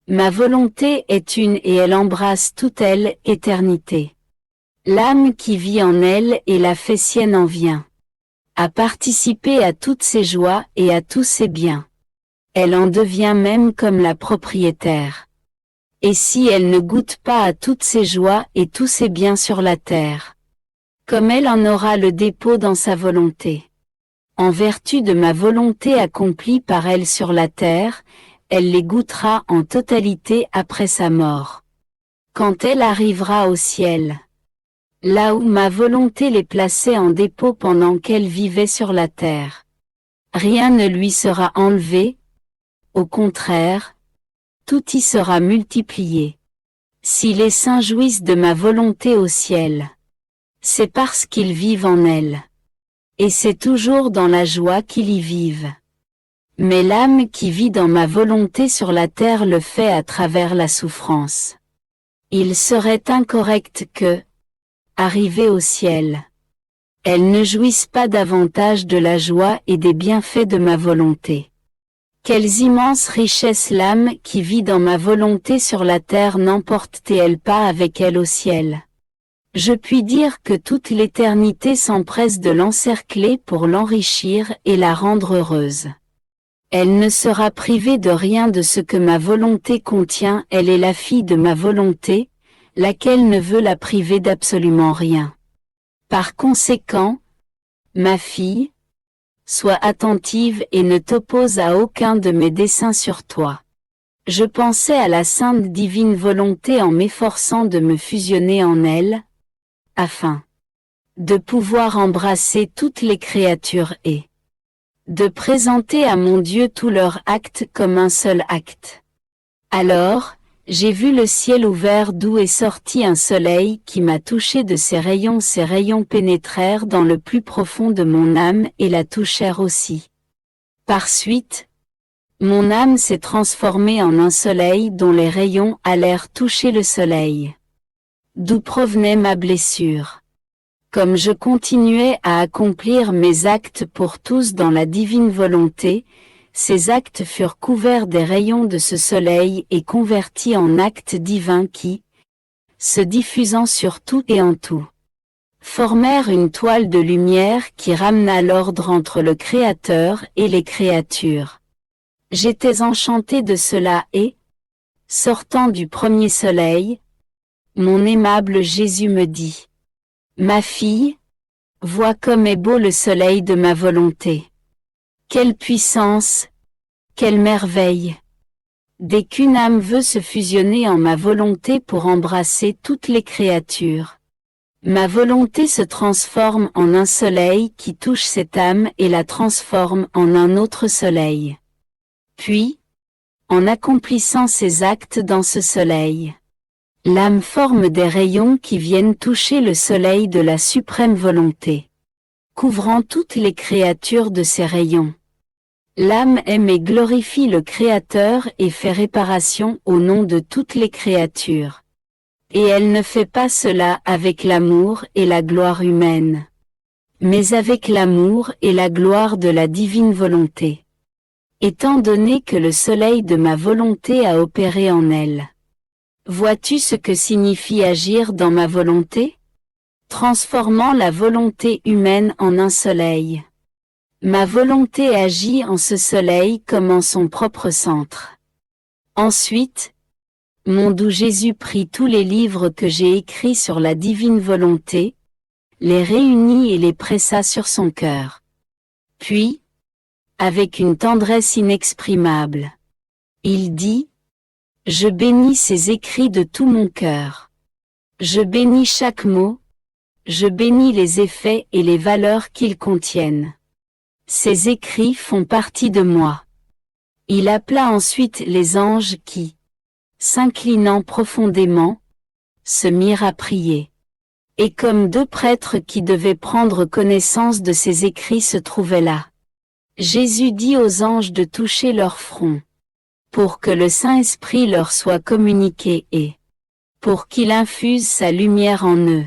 Ma volonté est une et elle embrasse toute elle, éternité. L'âme qui vit en elle et la fait sienne en vient à participer à toutes ses joies et à tous ses biens. Elle en devient même comme la propriétaire. Et si elle ne goûte pas à toutes ses joies et tous ses biens sur la terre, comme elle en aura le dépôt dans sa volonté, en vertu de ma volonté accomplie par elle sur la terre, elle les goûtera en totalité après sa mort. Quand elle arrivera au ciel, là où ma volonté les plaçait en dépôt pendant qu'elle vivait sur la terre, rien ne lui sera enlevé, au contraire, tout y sera multiplié. Si les saints jouissent de ma volonté au ciel, c'est parce qu'ils vivent en elle. Et c'est toujours dans la joie qu'ils y vivent. Mais l'âme qui vit dans ma volonté sur la terre le fait à travers la souffrance. Il serait incorrect que, arrivée au ciel, elle ne jouisse pas davantage de la joie et des bienfaits de ma volonté. Quelles immenses richesses l'âme qui vit dans ma volonté sur la terre n'emporte-t-elle pas avec elle au ciel? Je puis dire que toute l'éternité s'empresse de l'encercler pour l'enrichir et la rendre heureuse. Elle ne sera privée de rien de ce que ma volonté contient, elle est la fille de ma volonté, laquelle ne veut la priver d'absolument rien. Par conséquent, ma fille, sois attentive et ne t'oppose à aucun de mes desseins sur toi. Je pensais à la sainte divine volonté en m'efforçant de me fusionner en elle, afin de pouvoir embrasser toutes les créatures et de présenter à mon Dieu tous leurs actes comme un seul acte. Alors, j'ai vu le ciel ouvert d'où est sorti un soleil qui m'a touché de ses rayons pénétrèrent dans le plus profond de mon âme et la touchèrent aussi. Par suite, mon âme s'est transformée en un soleil dont les rayons allèrent toucher le soleil. D'où provenait ma blessure? Comme je continuais à accomplir mes actes pour tous dans la divine volonté, ces actes furent couverts des rayons de ce soleil et convertis en actes divins qui, se diffusant sur tout et en tout, formèrent une toile de lumière qui ramena l'ordre entre le Créateur et les créatures. J'étais enchanté de cela et, sortant du premier soleil, mon aimable Jésus me dit: Ma fille, vois comme est beau le soleil de ma volonté. Quelle puissance, quelle merveille! Dès qu'une âme veut se fusionner en ma volonté pour embrasser toutes les créatures, ma volonté se transforme en un soleil qui touche cette âme et la transforme en un autre soleil. Puis, en accomplissant ses actes dans ce soleil, l'âme forme des rayons qui viennent toucher le soleil de la suprême volonté, couvrant toutes les créatures de ces rayons. L'âme aime et glorifie le Créateur et fait réparation au nom de toutes les créatures. Et elle ne fait pas cela avec l'amour et la gloire humaine, mais avec l'amour et la gloire de la divine volonté. Étant donné que le soleil de ma volonté a opéré en elle. Vois-tu ce que signifie agir dans ma volonté? Transformant la volonté humaine en un soleil. Ma volonté agit en ce soleil comme en son propre centre. Ensuite, mon doux Jésus prit tous les livres que j'ai écrits sur la divine volonté, les réunit et les pressa sur son cœur. Puis, avec une tendresse inexprimable, il dit: Je bénis ces écrits de tout mon cœur. Je bénis chaque mot, je bénis les effets et les valeurs qu'ils contiennent. Ces écrits font partie de moi. Il appela ensuite les anges qui, s'inclinant profondément, se mirent à prier. Et comme deux prêtres qui devaient prendre connaissance de ces écrits se trouvaient là, Jésus dit aux anges de toucher leur front, pour que le Saint-Esprit leur soit communiqué et pour qu'il infuse sa lumière en eux,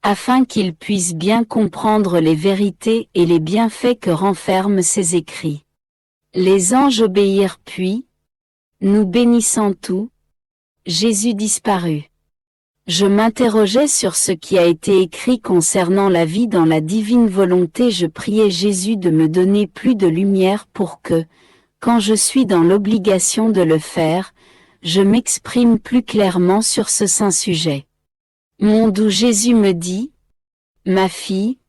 afin qu'ils puissent bien comprendre les vérités et les bienfaits que renferment ces écrits. Les anges obéirent puis, Nous bénissant tout, Jésus disparut. Je m'interrogeais sur ce qui a été écrit concernant la vie dans la divine volonté. Je priais Jésus de me donner plus de lumière pour que, quand je suis dans l'obligation de le faire, je m'exprime plus clairement sur ce saint sujet. Mon doux Jésus me dit, « Ma fille,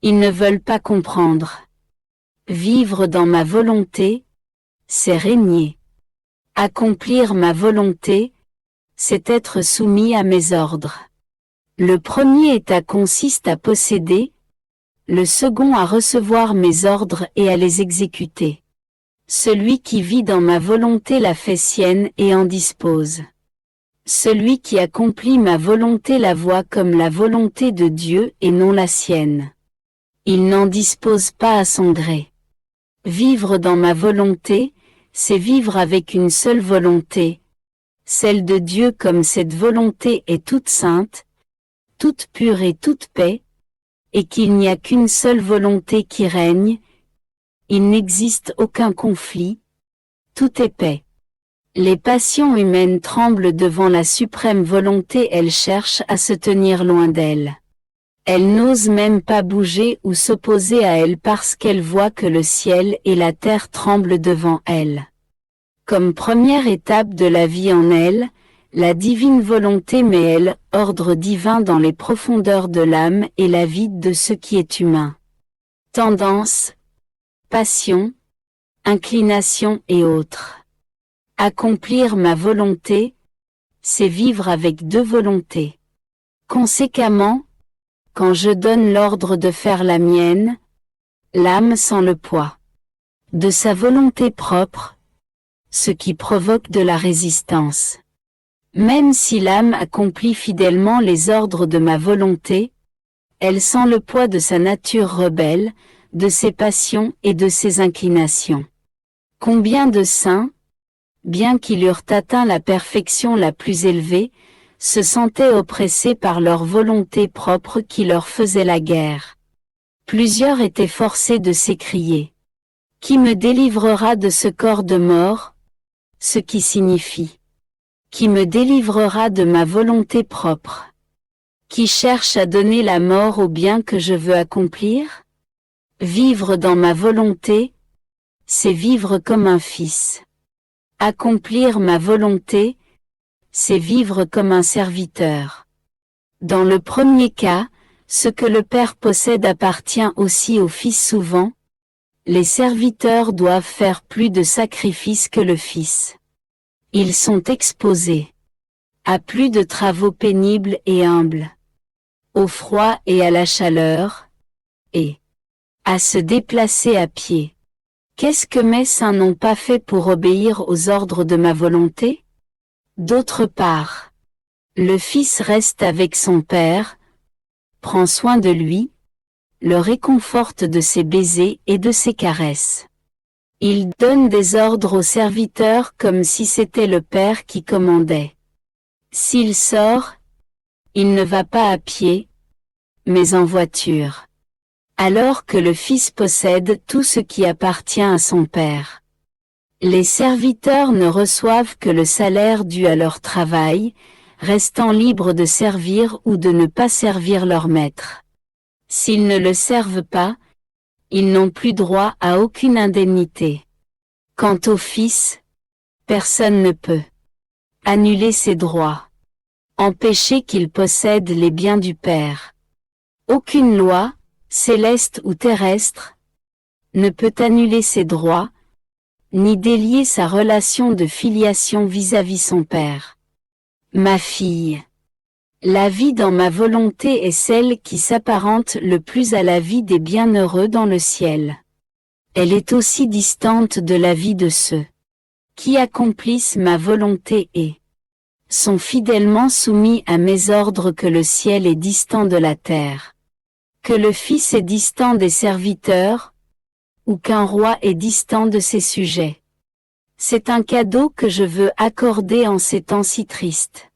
ils ne veulent pas comprendre. Vivre dans ma volonté, c'est régner. Accomplir ma volonté, c'est être soumis à mes ordres. Le premier état consiste à posséder, le second à recevoir mes ordres et à les exécuter. Celui qui vit dans ma volonté la fait sienne et en dispose. Celui qui accomplit ma volonté la voit comme la volonté de Dieu et non la sienne. Il n'en dispose pas à son gré. Vivre dans ma volonté, c'est vivre avec une seule volonté, celle de Dieu, comme cette volonté est toute sainte, toute pure et toute paix, et qu'il n'y a qu'une seule volonté qui règne, il n'existe aucun conflit, tout est paix. Les passions humaines tremblent devant la suprême volonté, elles cherchent à se tenir loin d'elle. Elles n'osent même pas bouger ou s'opposer à elle parce qu'elles voient que le ciel et la terre tremblent devant elles. Comme première étape de la vie en elle, la divine volonté met elle, ordre divin dans les profondeurs de l'âme et la vide de ce qui est humain. Tendance, passion, inclination et autres. Accomplir ma volonté, c'est vivre avec deux volontés. Conséquemment, quand je donne l'ordre de faire la mienne, l'âme sent le poids de sa volonté propre, ce qui provoque de la résistance. Même si l'âme accomplit fidèlement les ordres de ma volonté, elle sent le poids de sa nature rebelle, de ses passions et de ses inclinations. Combien de saints, bien qu'ils eurent atteint la perfection la plus élevée, se sentaient oppressés par leur volonté propre qui leur faisait la guerre. Plusieurs étaient forcés de s'écrier « Qui me délivrera de ce corps de mort ?» ce qui signifie « Qui me délivrera de ma volonté propre ?» Qui cherche à donner la mort au bien que je veux accomplir? Vivre dans ma volonté, c'est vivre comme un fils. Accomplir ma volonté, c'est vivre comme un serviteur. Dans le premier cas, ce que le Père possède appartient aussi au Fils souvent. Les serviteurs doivent faire plus de sacrifices que le Fils. Ils sont exposés à plus de travaux pénibles et humbles, au froid et à la chaleur, et à se déplacer à pied. Qu'est-ce que mes saints n'ont pas fait pour obéir aux ordres de ma volonté? D'autre part, le Fils reste avec son Père, prend soin de lui, le réconforte de ses baisers et de ses caresses. Il donne des ordres aux serviteurs comme si c'était le Père qui commandait. S'il sort, il ne va pas à pied, mais en voiture. Alors que le Fils possède tout ce qui appartient à son Père. Les serviteurs ne reçoivent que le salaire dû à leur travail, restant libres de servir ou de ne pas servir leur maître. S'ils ne le servent pas, ils n'ont plus droit à aucune indemnité. Quant au Fils, personne ne peut annuler ses droits, empêcher qu'il possède les biens du Père. Aucune loi, céleste ou terrestre, ne peut annuler ses droits, ni délier sa relation de filiation vis-à-vis son Père. Ma fille, la vie dans ma volonté est celle qui s'apparente le plus à la vie des bienheureux dans le ciel. Elle est aussi distante de la vie de ceux qui accomplissent ma volonté et sont fidèlement soumis à mes ordres, que le ciel est distant de la terre, que le Fils est distant des serviteurs, ou qu'un roi est distant de ses sujets. C'est un cadeau que je veux accorder en ces temps si tristes.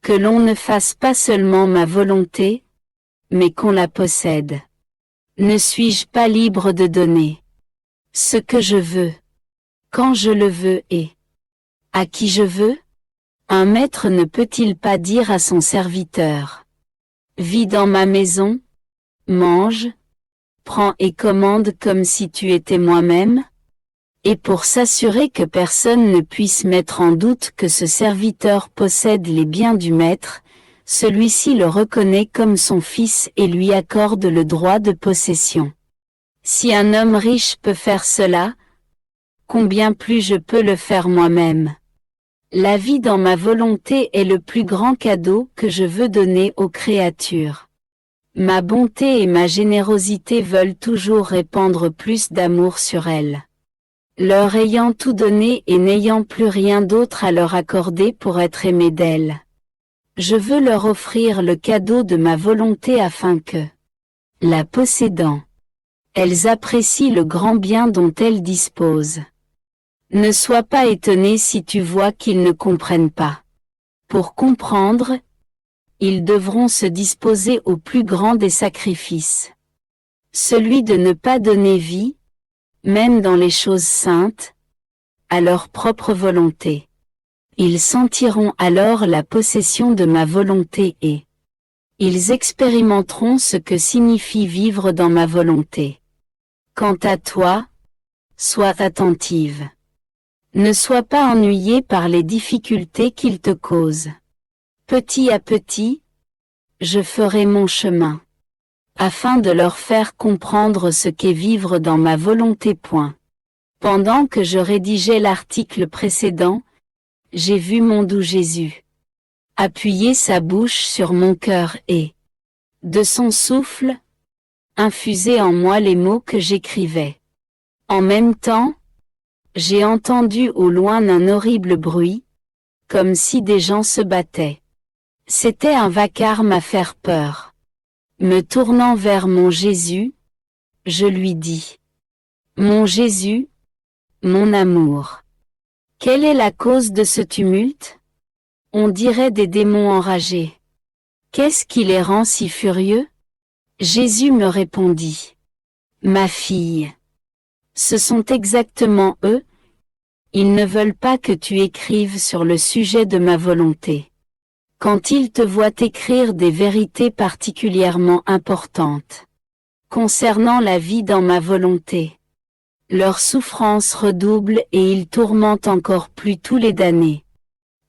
Que l'on ne fasse pas seulement ma volonté, mais qu'on la possède. Ne suis-je pas libre de donner ce que je veux, quand je le veux et À qui je veux? Un maître ne peut-il pas dire à son serviteur: vis dans ma maison, mange, prends et commande comme si tu étais moi-même? Et pour s'assurer que personne ne puisse mettre en doute que ce serviteur possède les biens du maître, celui-ci le reconnaît comme son fils et lui accorde le droit de possession. Si un homme riche peut faire cela, combien plus je peux le faire moi-même? La vie dans ma volonté est le plus grand cadeau que je veux donner aux créatures. Ma bonté et ma générosité veulent toujours répandre plus d'amour sur elles. Leur ayant tout donné et n'ayant plus rien d'autre à leur accorder pour être aimé d'elles. Je veux leur offrir le cadeau de ma volonté afin que, la possédant, elles apprécient le grand bien dont elles disposent. Ne sois pas étonné si tu vois qu'ils ne comprennent pas. Pour comprendre, ils devront se disposer au plus grand des sacrifices. Celui de ne pas donner vie, même dans les choses saintes, à leur propre volonté. Ils sentiront alors la possession de ma volonté et ils expérimenteront ce que signifie vivre dans ma volonté. Quant à toi, sois attentive. Ne sois pas ennuyé par les difficultés qu'ils te causent. Petit à petit, je ferai mon chemin, afin de leur faire comprendre ce qu'est vivre dans ma volonté. Pendant que je rédigeais l'article précédent, j'ai vu mon doux Jésus appuyer sa bouche sur mon cœur et, de son souffle, infuser en moi les mots que j'écrivais. En même temps, j'ai entendu au loin un horrible bruit, comme si des gens se battaient. C'était un vacarme à faire peur. Me tournant vers mon Jésus, je lui dis: Mon Jésus, mon amour, quelle est la cause de ce tumulte? On dirait des démons enragés. Qu'est-ce qui les rend si furieux? Jésus me répondit: Ma fille, ce sont exactement eux, ils ne veulent pas que tu écrives sur le sujet de ma volonté. Quand ils te voient écrire des vérités particulièrement importantes concernant la vie dans ma volonté, leur souffrance redouble et ils tourmentent encore plus tous les damnés.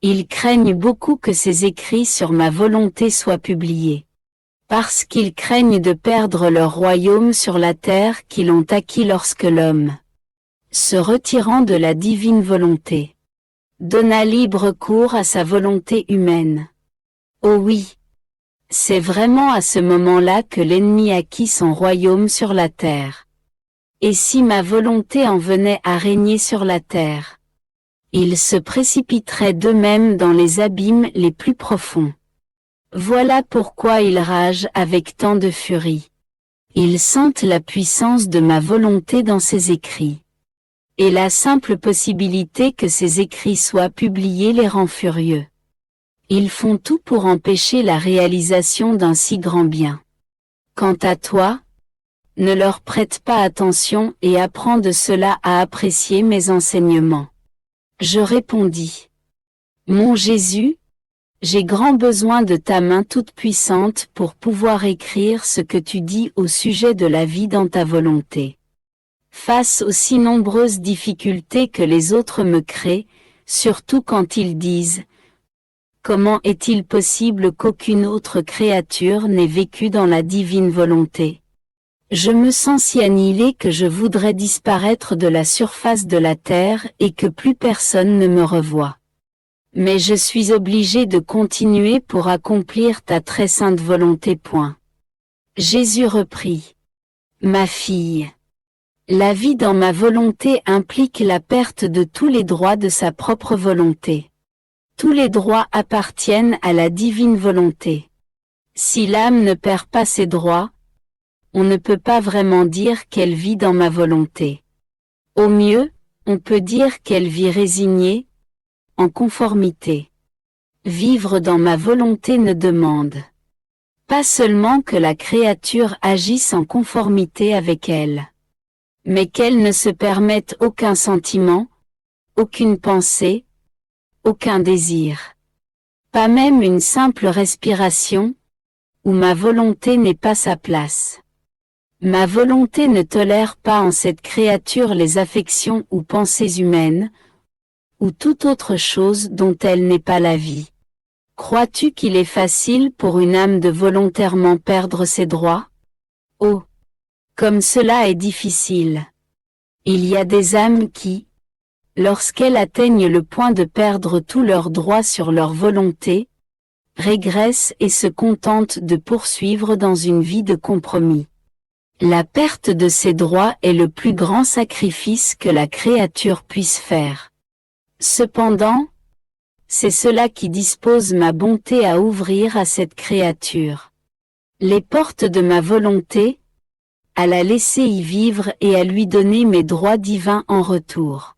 Ils craignent beaucoup que ces écrits sur ma volonté soient publiés, parce qu'ils craignent de perdre leur royaume sur la terre qu'ils ont acquis lorsque l'homme, se retirant de la divine volonté, donna libre cours à sa volonté humaine. Oh oui, c'est vraiment à ce moment-là que l'ennemi acquit son royaume sur la terre. Et si ma volonté en venait à régner sur la terre, ils se précipiteraient d'eux-mêmes dans les abîmes les plus profonds. Voilà pourquoi ils ragent avec tant de furie. Ils sentent la puissance de ma volonté dans ces écrits. Et la simple possibilité que ces écrits soient publiés les rend furieux. Ils font tout pour empêcher la réalisation d'un si grand bien. Quant à toi, ne leur prête pas attention et apprends de cela à apprécier mes enseignements. Je répondis: Mon Jésus, j'ai grand besoin de ta main toute puissante pour pouvoir écrire ce que tu dis au sujet de la vie dans ta volonté. Face aux si nombreuses difficultés que les autres me créent, surtout quand ils disent: Comment est-il possible qu'aucune autre créature n'ait vécu dans la divine volonté? Je me sens si annihilé que je voudrais disparaître de la surface de la terre et que plus personne ne me revoie. Mais je suis obligé de continuer pour accomplir ta très sainte volonté. Jésus reprit: Ma fille, la vie dans ma volonté implique la perte de tous les droits de sa propre volonté. Tous les droits appartiennent à la divine volonté. Si l'âme ne perd pas ses droits, on ne peut pas vraiment dire qu'elle vit dans ma volonté. Au mieux, on peut dire qu'elle vit résignée, en conformité. Vivre dans ma volonté ne demande pas seulement que la créature agisse en conformité avec elle, mais qu'elle ne se permette aucun sentiment, aucune pensée, aucun désir. Pas même une simple respiration, où ma volonté n'est pas sa place. Ma volonté ne tolère pas en cette créature les affections ou pensées humaines, ou toute autre chose dont elle n'est pas la vie. Crois-tu qu'il est facile pour une âme de volontairement perdre ses droits? Oh! Comme cela est difficile. Il y a des âmes qui, lorsqu'elles atteignent le point de perdre tous leurs droits sur leur volonté, régressent et se contentent de poursuivre dans une vie de compromis. La perte de ces droits est le plus grand sacrifice que la créature puisse faire. Cependant, c'est cela qui dispose ma bonté à ouvrir à cette créature les portes de ma volonté, à la laisser y vivre et à lui donner mes droits divins en retour.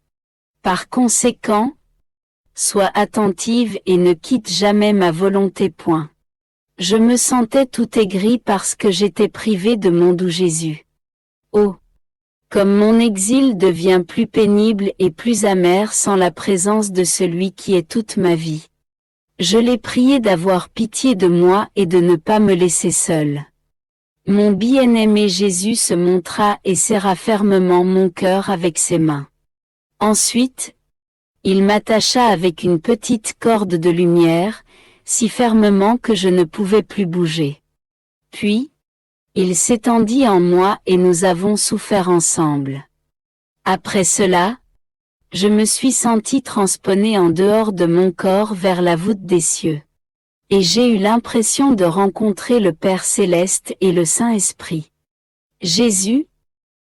Par conséquent, sois attentive et ne quitte jamais ma volonté. Point. Je me sentais tout aigri parce que j'étais privé de mon doux Jésus. Oh! Comme mon exil devient plus pénible et plus amer sans la présence de celui qui est toute ma vie. Je l'ai prié d'avoir pitié de moi et de ne pas me laisser seul. Mon bien-aimé Jésus se montra et serra fermement mon cœur avec ses mains. Ensuite, il m'attacha avec une petite corde de lumière, si fermement que je ne pouvais plus bouger. Puis, il s'étendit en moi et nous avons souffert ensemble. Après cela, je me suis senti transponé en dehors de mon corps vers la voûte des cieux. Et j'ai eu l'impression de rencontrer le Père Céleste et le Saint-Esprit. Jésus,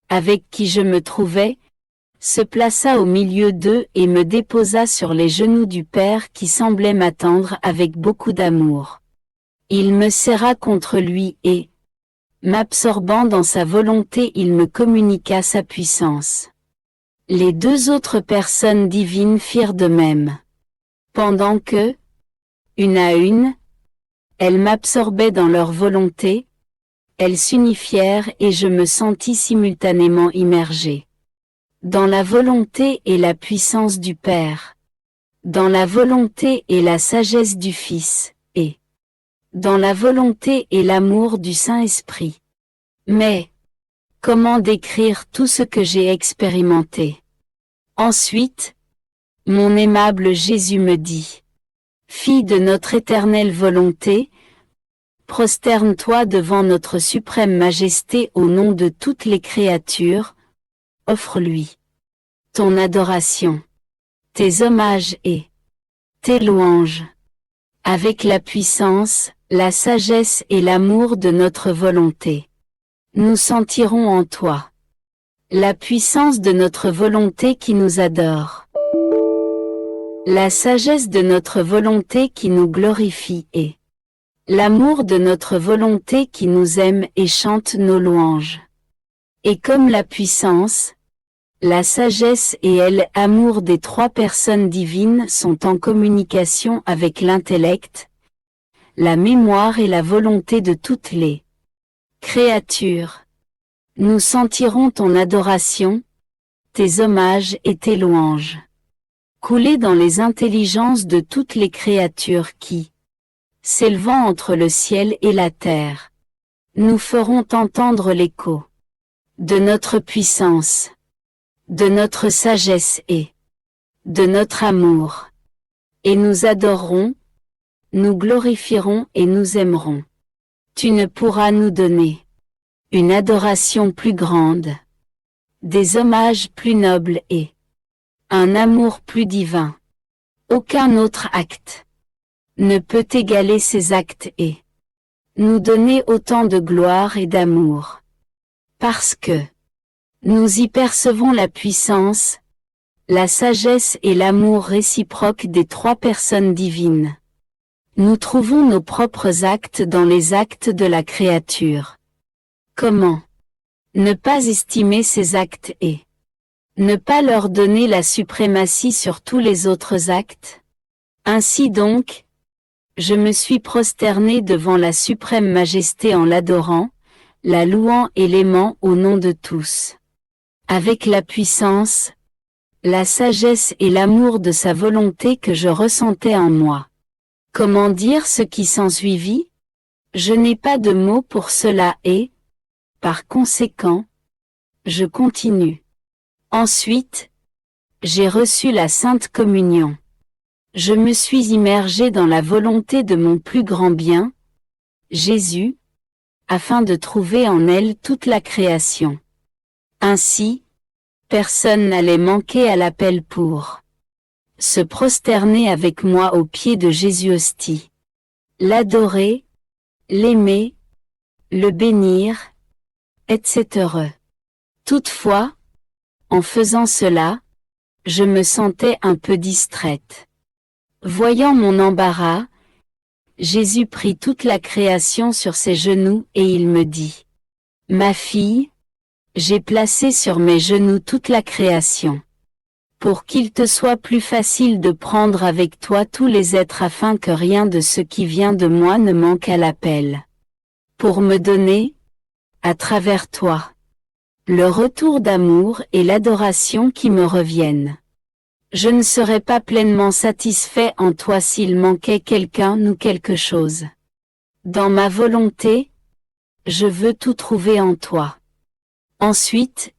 avec qui je me trouvais, se plaça au milieu d'eux et me déposa sur les genoux du Père qui semblait m'attendre avec beaucoup d'amour. Il me serra contre lui et, m'absorbant dans sa volonté, il me communiqua sa puissance. Les deux autres personnes divines firent de même. Pendant que, une à une, elles m'absorbaient dans leur volonté, elles s'unifièrent et je me sentis simultanément immergé. Dans la volonté et la puissance du Père. Dans la volonté et la sagesse du Fils, et dans la volonté et l'amour du Saint-Esprit. Mais, comment décrire tout ce que j'ai expérimenté? Ensuite, mon aimable Jésus me dit, « Fille de notre éternelle volonté, prosterne-toi devant notre suprême majesté au nom de toutes les créatures, offre-lui ton adoration, tes hommages et tes louanges, avec la puissance, la sagesse et l'amour de notre volonté. Nous sentirons en toi la puissance de notre volonté qui nous adore, la sagesse de notre volonté qui nous glorifie et l'amour de notre volonté qui nous aime et chante nos louanges. Et comme la puissance, la sagesse et l'amour des trois personnes divines sont en communication avec l'intellect, la mémoire et la volonté de toutes les créatures, nous sentirons ton adoration, tes hommages et tes louanges couler dans les intelligences de toutes les créatures qui, s'élevant entre le ciel et la terre, nous feront entendre l'écho de notre puissance, de notre sagesse et de notre amour, et nous adorerons, nous glorifierons et nous aimerons. Tu ne pourras nous donner une adoration plus grande, des hommages plus nobles et un amour plus divin. Aucun autre acte ne peut égaler ces actes et nous donner autant de gloire et d'amour. Parce que nous y percevons la puissance, la sagesse et l'amour réciproque des trois personnes divines. Nous trouvons nos propres actes dans les actes de la créature. Comment ne pas estimer ces actes et ne pas leur donner la suprématie sur tous les autres actes? Ainsi donc, je me suis prosterné devant la suprême majesté en l'adorant, la louant et l'aimant au nom de tous. Avec la puissance, la sagesse et l'amour de sa volonté que je ressentais en moi. Comment dire ce qui s'ensuivit? Je n'ai pas de mots pour cela et, par conséquent, je continue. Ensuite, j'ai reçu la Sainte Communion. Je me suis immergé dans la volonté de mon plus grand bien, Jésus, afin de trouver en elle toute la création. Ainsi, personne n'allait manquer à l'appel pour se prosterner avec moi aux pieds de Jésus hostie. L'adorer, l'aimer, le bénir, etc. Toutefois, en faisant cela, je me sentais un peu distraite. Voyant mon embarras, Jésus prit toute la création sur ses genoux et il me dit: « Ma fille, j'ai placé sur mes genoux toute la création. Pour qu'il te soit plus facile de prendre avec toi tous les êtres afin que rien de ce qui vient de moi ne manque à l'appel. Pour me donner, à travers toi, le retour d'amour et l'adoration qui me reviennent. Je ne serais pas pleinement satisfait en toi s'il manquait quelqu'un ou quelque chose. Dans ma volonté, je veux tout trouver en toi. » Ensuite,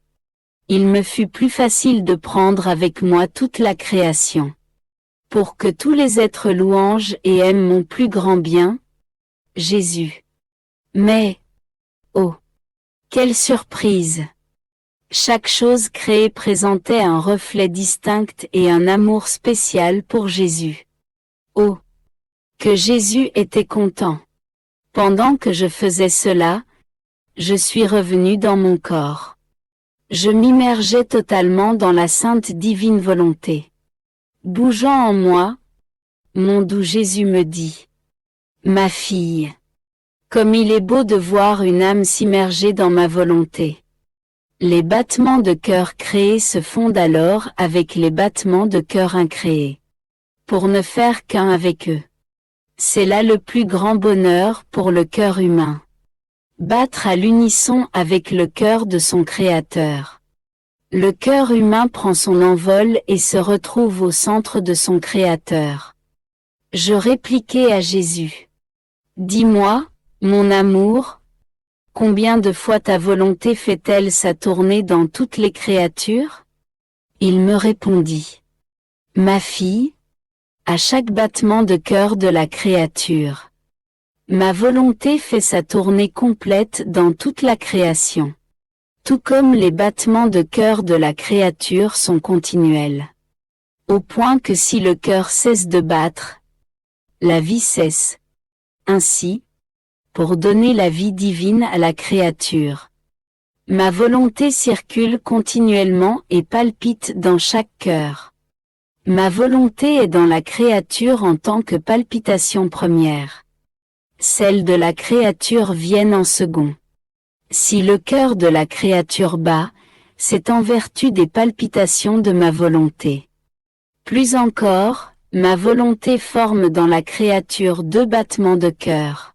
il me fut plus facile de prendre avec moi toute la création. Pour que tous les êtres louangent et aiment mon plus grand bien, Jésus. Mais, oh, quelle surprise! Chaque chose créée présentait un reflet distinct et un amour spécial pour Jésus. Oh, que Jésus était content! Pendant que je faisais cela, je suis revenu dans mon corps. Je m'immergeais totalement dans la sainte divine volonté. Bougeant en moi, mon doux Jésus me dit: « Ma fille, comme il est beau de voir une âme s'immerger dans ma volonté. » Les battements de cœur créés se fondent alors avec les battements de cœur incréés, pour ne faire qu'un avec eux. C'est là le plus grand bonheur pour le cœur humain. Battre à l'unisson avec le cœur de son Créateur. Le cœur humain prend son envol et se retrouve au centre de son Créateur. Je répliquai à Jésus: « Dis-moi, mon amour, combien de fois ta volonté fait-elle sa tournée dans toutes les créatures? » Il me répondit: « Ma fille, à chaque battement de cœur de la créature. Ma volonté fait sa tournée complète dans toute la création. Tout comme les battements de cœur de la créature sont continuels. Au point que si le cœur cesse de battre, la vie cesse. Ainsi, pour donner la vie divine à la créature, ma volonté circule continuellement et palpite dans chaque cœur. Ma volonté est dans la créature en tant que palpitation première. Celle de la créature viennent en second. Si le cœur de la créature bat, c'est en vertu des palpitations de ma volonté. Plus encore, ma volonté forme dans la créature deux battements de cœur.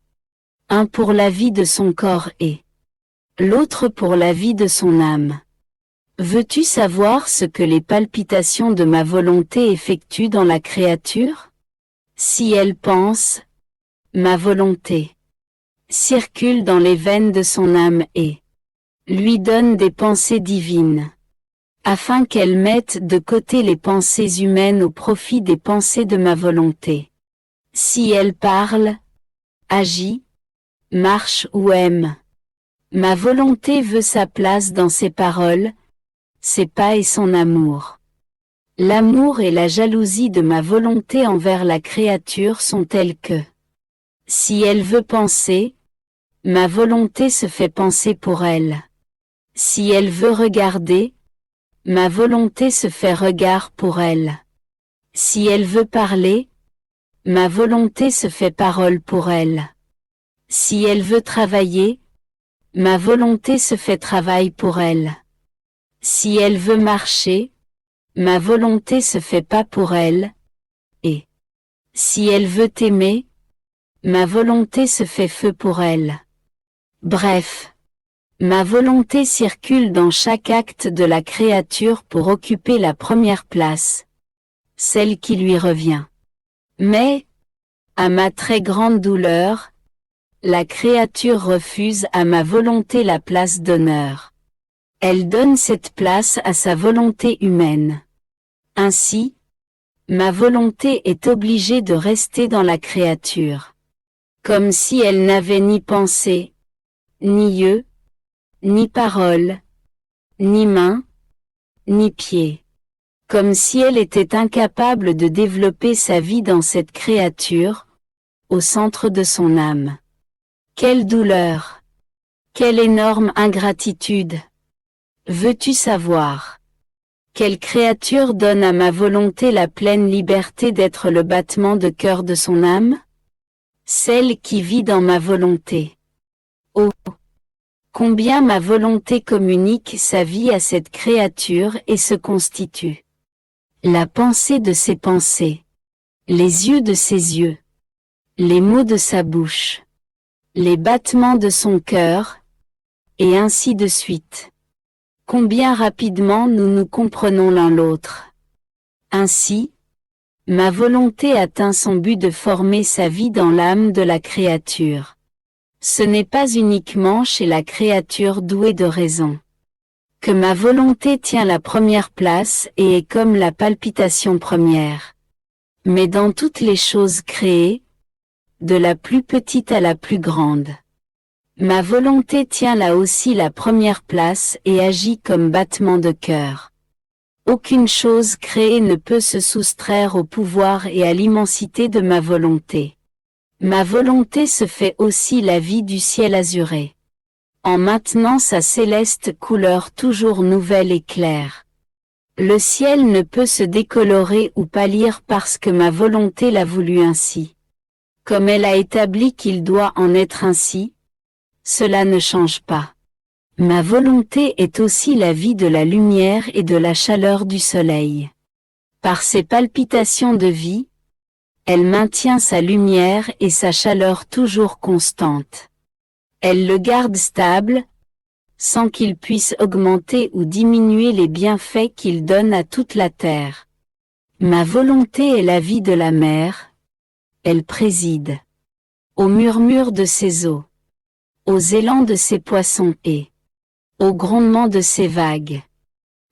Un pour la vie de son corps et l'autre pour la vie de son âme. Veux-tu savoir ce que les palpitations de ma volonté effectuent dans la créature? Si elle pense, ma volonté circule dans les veines de son âme et lui donne des pensées divines, afin qu'elle mette de côté les pensées humaines au profit des pensées de ma volonté. Si elle parle, agit, marche ou aime, ma volonté veut sa place dans ses paroles, ses pas et son amour. L'amour et la jalousie de ma volonté envers la créature sont telles que, si elle veut penser, ma volonté se fait penser pour elle. Si elle veut regarder, ma volonté se fait regard pour elle. Si elle veut parler, ma volonté se fait parole pour elle. Si elle veut travailler, ma volonté se fait travail pour elle. Si elle veut marcher, ma volonté se fait pas pour elle. Et si elle veut aimer, ma volonté se fait feu pour elle. Bref, Ma volonté circule dans chaque acte de la créature pour occuper la première place, celle qui lui revient. Mais, à ma très grande douleur, la créature refuse à ma volonté la place d'honneur. Elle donne cette place à sa volonté humaine. Ainsi, ma volonté est obligée de rester dans la créature. Comme si elle n'avait ni pensée, ni yeux, ni parole, ni main, ni pied. Comme si elle était incapable de développer sa vie dans cette créature, au centre de son âme. Quelle douleur! Quelle énorme ingratitude! Veux-tu savoir? Quelle créature donne à ma volonté la pleine liberté d'être le battement de cœur de son âme? Celle qui vit dans ma volonté. Oh! Combien ma volonté communique sa vie à cette créature et se constitue la pensée de ses pensées, les yeux de ses yeux, les mots de sa bouche, les battements de son cœur, et ainsi de suite. Combien rapidement nous nous comprenons l'un l'autre. Ainsi, ma volonté atteint son but de former sa vie dans l'âme de la créature. Ce n'est pas uniquement chez la créature douée de raison que ma volonté tient la première place et est comme la palpitation première. Mais dans toutes les choses créées, de la plus petite à la plus grande, ma volonté tient là aussi la première place et agit comme battement de cœur. Aucune chose créée ne peut se soustraire au pouvoir et à l'immensité de ma volonté. Ma volonté se fait aussi la vie du ciel azuré, en maintenant sa céleste couleur toujours nouvelle et claire. Le ciel ne peut se décolorer ou pâlir parce que ma volonté l'a voulu ainsi. Comme elle a établi qu'il doit en être ainsi, cela ne change pas. Ma volonté est aussi la vie de la lumière et de la chaleur du soleil. Par ses palpitations de vie, elle maintient sa lumière et sa chaleur toujours constantes. Elle le garde stable, sans qu'il puisse augmenter ou diminuer les bienfaits qu'il donne à toute la terre. Ma volonté est la vie de la mer, elle préside au murmure de ses eaux, aux élans de ses poissons et au grondement de ses vagues.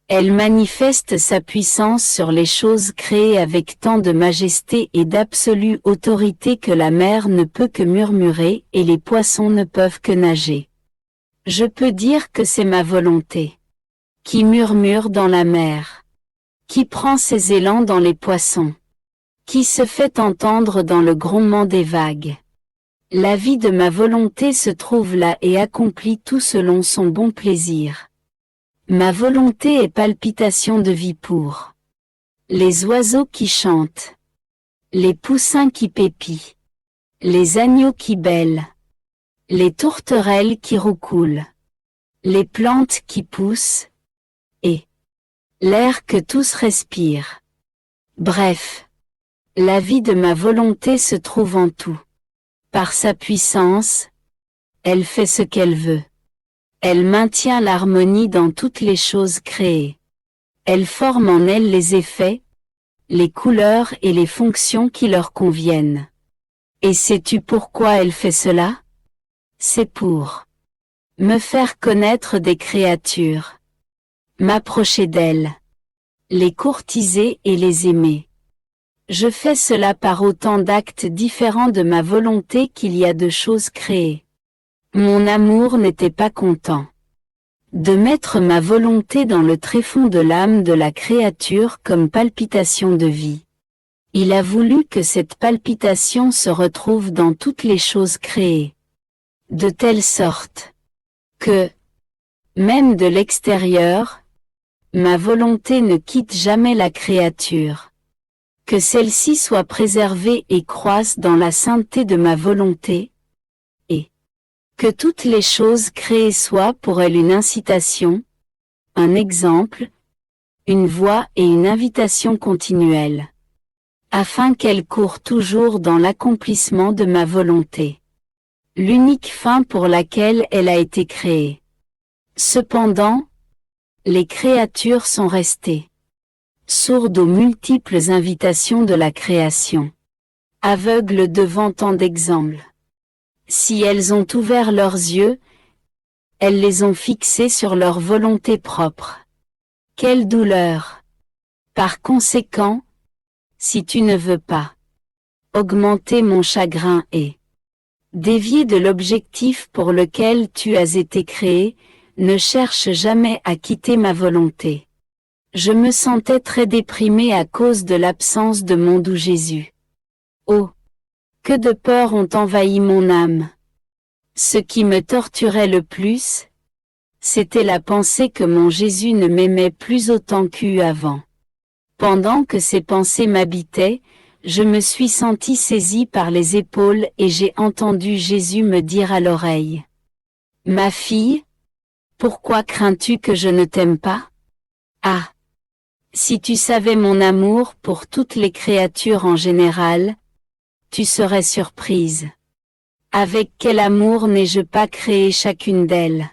Elle manifeste sa puissance sur les choses créées avec tant de majesté et d'absolue autorité que la mer ne peut que murmurer et les poissons ne peuvent que nager. Je peux dire que c'est ma volonté qui murmure dans la mer, qui prend ses élans dans les poissons, qui se fait entendre dans le grondement des vagues. La vie de ma volonté se trouve là et accomplit tout selon son bon plaisir. Ma volonté est palpitation de vie pour les oiseaux qui chantent, les poussins qui pépient, les agneaux qui bêlent, les tourterelles qui roucoulent, les plantes qui poussent, et l'air que tous respirent. Bref, la vie de ma volonté se trouve en tout. Par sa puissance, elle fait ce qu'elle veut. Elle maintient l'harmonie dans toutes les choses créées. Elle forme en elle les effets, les couleurs et les fonctions qui leur conviennent. Et sais-tu pourquoi elle fait cela? C'est pour me faire connaître des créatures, m'approcher d'elles, les courtiser et les aimer. Je fais cela par autant d'actes différents de ma volonté qu'il y a de choses créées. Mon amour n'était pas content de mettre ma volonté dans le tréfonds de l'âme de la créature comme palpitation de vie. Il a voulu que cette palpitation se retrouve dans toutes les choses créées, de telle sorte que, même de l'extérieur, ma volonté ne quitte jamais la créature. Que celle-ci soit préservée et croisse dans la sainteté de ma volonté, et que toutes les choses créées soient pour elle une incitation, un exemple, une voie et une invitation continuelle, afin qu'elle court toujours dans l'accomplissement de ma volonté, l'unique fin pour laquelle elle a été créée. Cependant, les créatures sont restées sourdes aux multiples invitations de la création, aveugles devant tant d'exemples. Si elles ont ouvert leurs yeux, elles les ont fixés sur leur volonté propre. Quelle douleur! Par conséquent, si tu ne veux pas augmenter mon chagrin et dévier de l'objectif pour lequel tu as été créé, ne cherche jamais à quitter ma volonté. Je me sentais très déprimé à cause de l'absence de mon doux Jésus. Oh! Que de peurs ont envahi mon âme! Ce qui me torturait le plus, c'était la pensée que mon Jésus ne m'aimait plus autant qu'avant. Pendant que ces pensées m'habitaient, je me suis senti saisi par les épaules et j'ai entendu Jésus me dire à l'oreille: « Ma fille, pourquoi crains-tu que je ne t'aime pas? Ah! Si tu savais mon amour pour toutes les créatures en général, tu serais surprise. Avec quel amour n'ai-je pas créé chacune d'elles?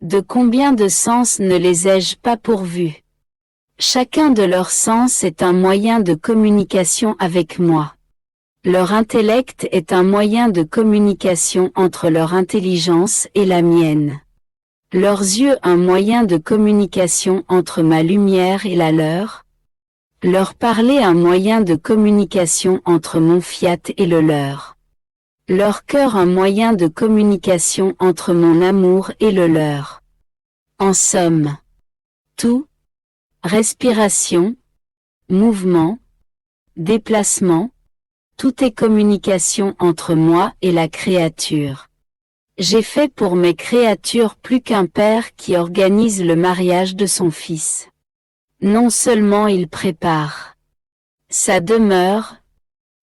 De combien de sens ne les ai-je pas pourvus? Chacun de leurs sens est un moyen de communication avec moi. Leur intellect est un moyen de communication entre leur intelligence et la mienne. Leurs yeux un moyen de communication entre ma lumière et la leur. Leur parler un moyen de communication entre mon fiat et le leur. Leur cœur un moyen de communication entre mon amour et le leur. En somme, tout, respiration, mouvement, déplacement, tout est communication entre moi et la créature. J'ai fait pour mes créatures plus qu'un père qui organise le mariage de son fils. Non seulement il prépare sa demeure,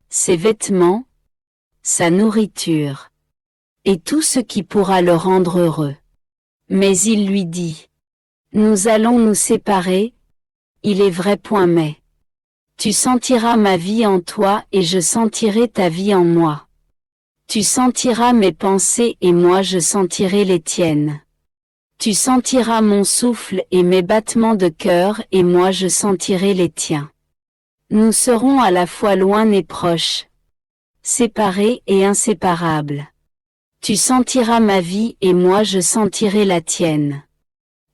ses vêtements, sa nourriture, et tout ce qui pourra le rendre heureux. Mais il lui dit: nous allons nous séparer, il est vrai point mais. Tu sentiras ma vie en toi et je sentirai ta vie en moi. Tu sentiras mes pensées et moi je sentirai les tiennes. Tu sentiras mon souffle et mes battements de cœur et moi je sentirai les tiens. Nous serons à la fois loin et proches, séparés et inséparables. Tu sentiras ma vie et moi je sentirai la tienne.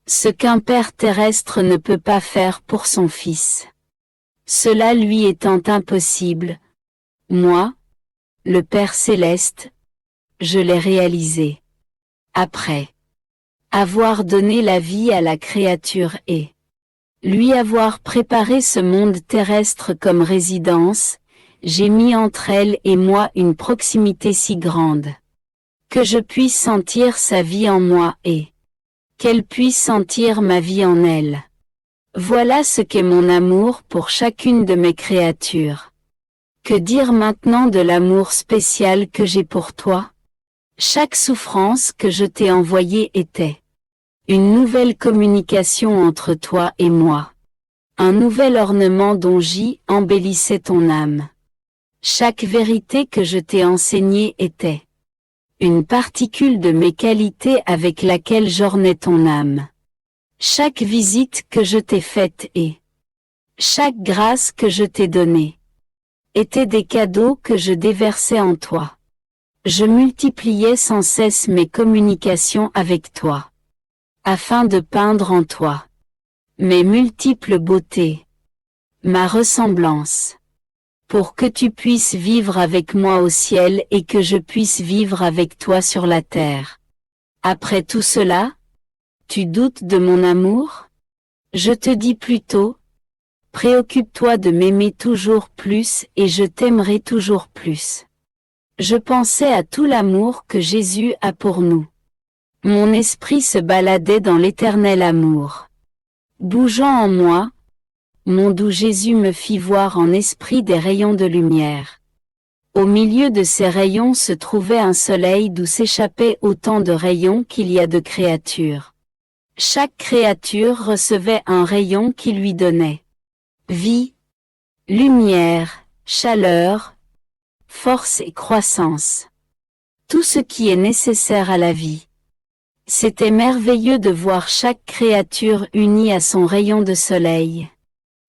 Ce qu'un père terrestre ne peut pas faire pour son fils, cela lui étant impossible, moi, le Père céleste, je l'ai réalisé. Après avoir donné la vie à la créature et lui avoir préparé ce monde terrestre comme résidence, j'ai mis entre elle et moi une proximité si grande que je puisse sentir sa vie en moi et qu'elle puisse sentir ma vie en elle. Voilà ce qu'est mon amour pour chacune de mes créatures. Que dire maintenant de l'amour spécial que j'ai pour toi? Chaque souffrance que je t'ai envoyée était une nouvelle communication entre toi et moi. Un nouvel ornement dont j'y embellissais ton âme. Chaque vérité que je t'ai enseignée était une particule de mes qualités avec laquelle j'ornais ton âme. Chaque visite que je t'ai faite et chaque grâce que je t'ai donnée étaient des cadeaux que je déversais en toi. Je multipliais sans cesse mes communications avec toi, afin de peindre en toi mes multiples beautés, ma ressemblance, pour que tu puisses vivre avec moi au ciel et que je puisse vivre avec toi sur la terre. Après tout cela, tu doutes de mon amour? Je te dis plutôt, préoccupe-toi de m'aimer toujours plus et je t'aimerai toujours plus. Je pensais à tout l'amour que Jésus a pour nous. Mon esprit se baladait dans l'éternel amour. Bougeant en moi, mon doux Jésus me fit voir en esprit des rayons de lumière. Au milieu de ces rayons se trouvait un soleil d'où s'échappaient autant de rayons qu'il y a de créatures. Chaque créature recevait un rayon qui lui donnait vie, lumière, chaleur, force et croissance. Tout ce qui est nécessaire à la vie. C'était merveilleux de voir chaque créature unie à son rayon de soleil.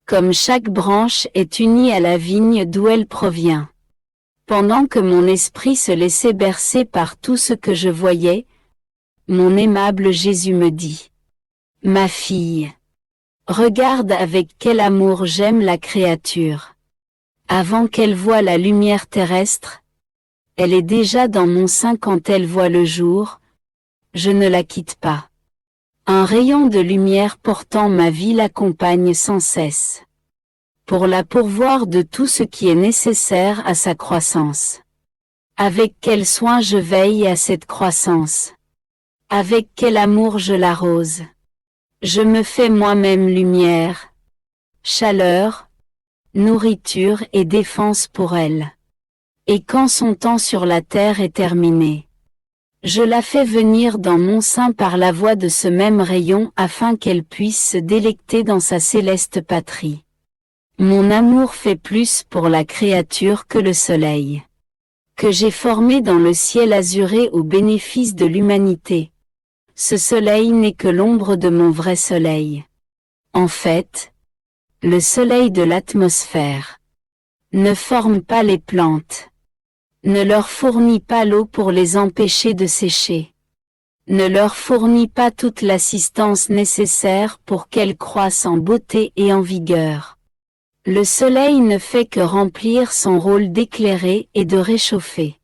Comme chaque branche est unie à la vigne d'où elle provient. Pendant que mon esprit se laissait bercer par tout ce que je voyais, mon aimable Jésus me dit: Ma fille, regarde avec quel amour j'aime la créature. Avant qu'elle voie la lumière terrestre, elle est déjà dans mon sein quand elle voit le jour, je ne la quitte pas. Un rayon de lumière portant ma vie l'accompagne sans cesse. Pour la pourvoir de tout ce qui est nécessaire à sa croissance. Avec quel soin je veille à cette croissance. Avec quel amour je l'arrose. Je me fais moi-même lumière, chaleur, nourriture et défense pour elle. Et quand son temps sur la terre est terminé, je la fais venir dans mon sein par la voie de ce même rayon afin qu'elle puisse se délecter dans sa céleste patrie. Mon amour fait plus pour la créature que le soleil, que j'ai formé dans le ciel azuré au bénéfice de l'humanité. Ce soleil n'est que l'ombre de mon vrai soleil. En fait, le soleil de l'atmosphère ne forme pas les plantes, ne leur fournit pas l'eau pour les empêcher de sécher, ne leur fournit pas toute l'assistance nécessaire pour qu'elles croissent en beauté et en vigueur. Le soleil ne fait que remplir son rôle d'éclairer et de réchauffer.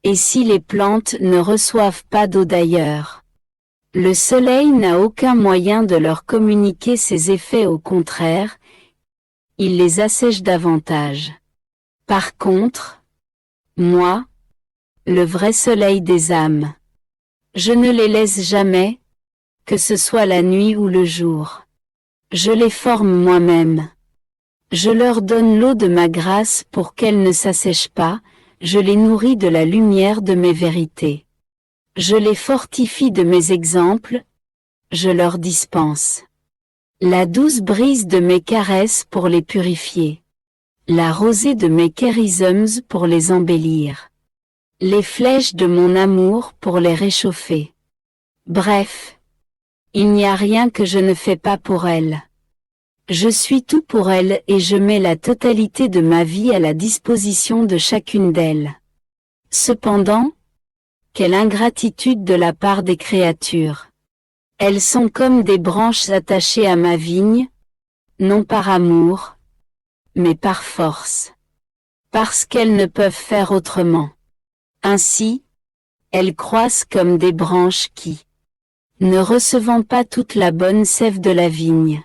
Et si les plantes ne reçoivent pas d'eau d'ailleurs, le soleil n'a aucun moyen de leur communiquer ses effets, au contraire, il les assèche davantage. Par contre, moi, le vrai soleil des âmes, je ne les laisse jamais, que ce soit la nuit ou le jour. Je les forme moi-même. Je leur donne l'eau de ma grâce pour qu'elles ne s'assèchent pas, je les nourris de la lumière de mes vérités. Je les fortifie de mes exemples, je leur dispense la douce brise de mes caresses pour les purifier, la rosée de mes chérysums pour les embellir, les flèches de mon amour pour les réchauffer. Bref, il n'y a rien que je ne fais pas pour elles. Je suis tout pour elles et je mets la totalité de ma vie à la disposition de chacune d'elles. Cependant, quelle ingratitude de la part des créatures. Elles sont comme des branches attachées à ma vigne, non par amour, mais par force. Parce qu'elles ne peuvent faire autrement. Ainsi, elles croissent comme des branches qui, ne recevant pas toute la bonne sève de la vigne,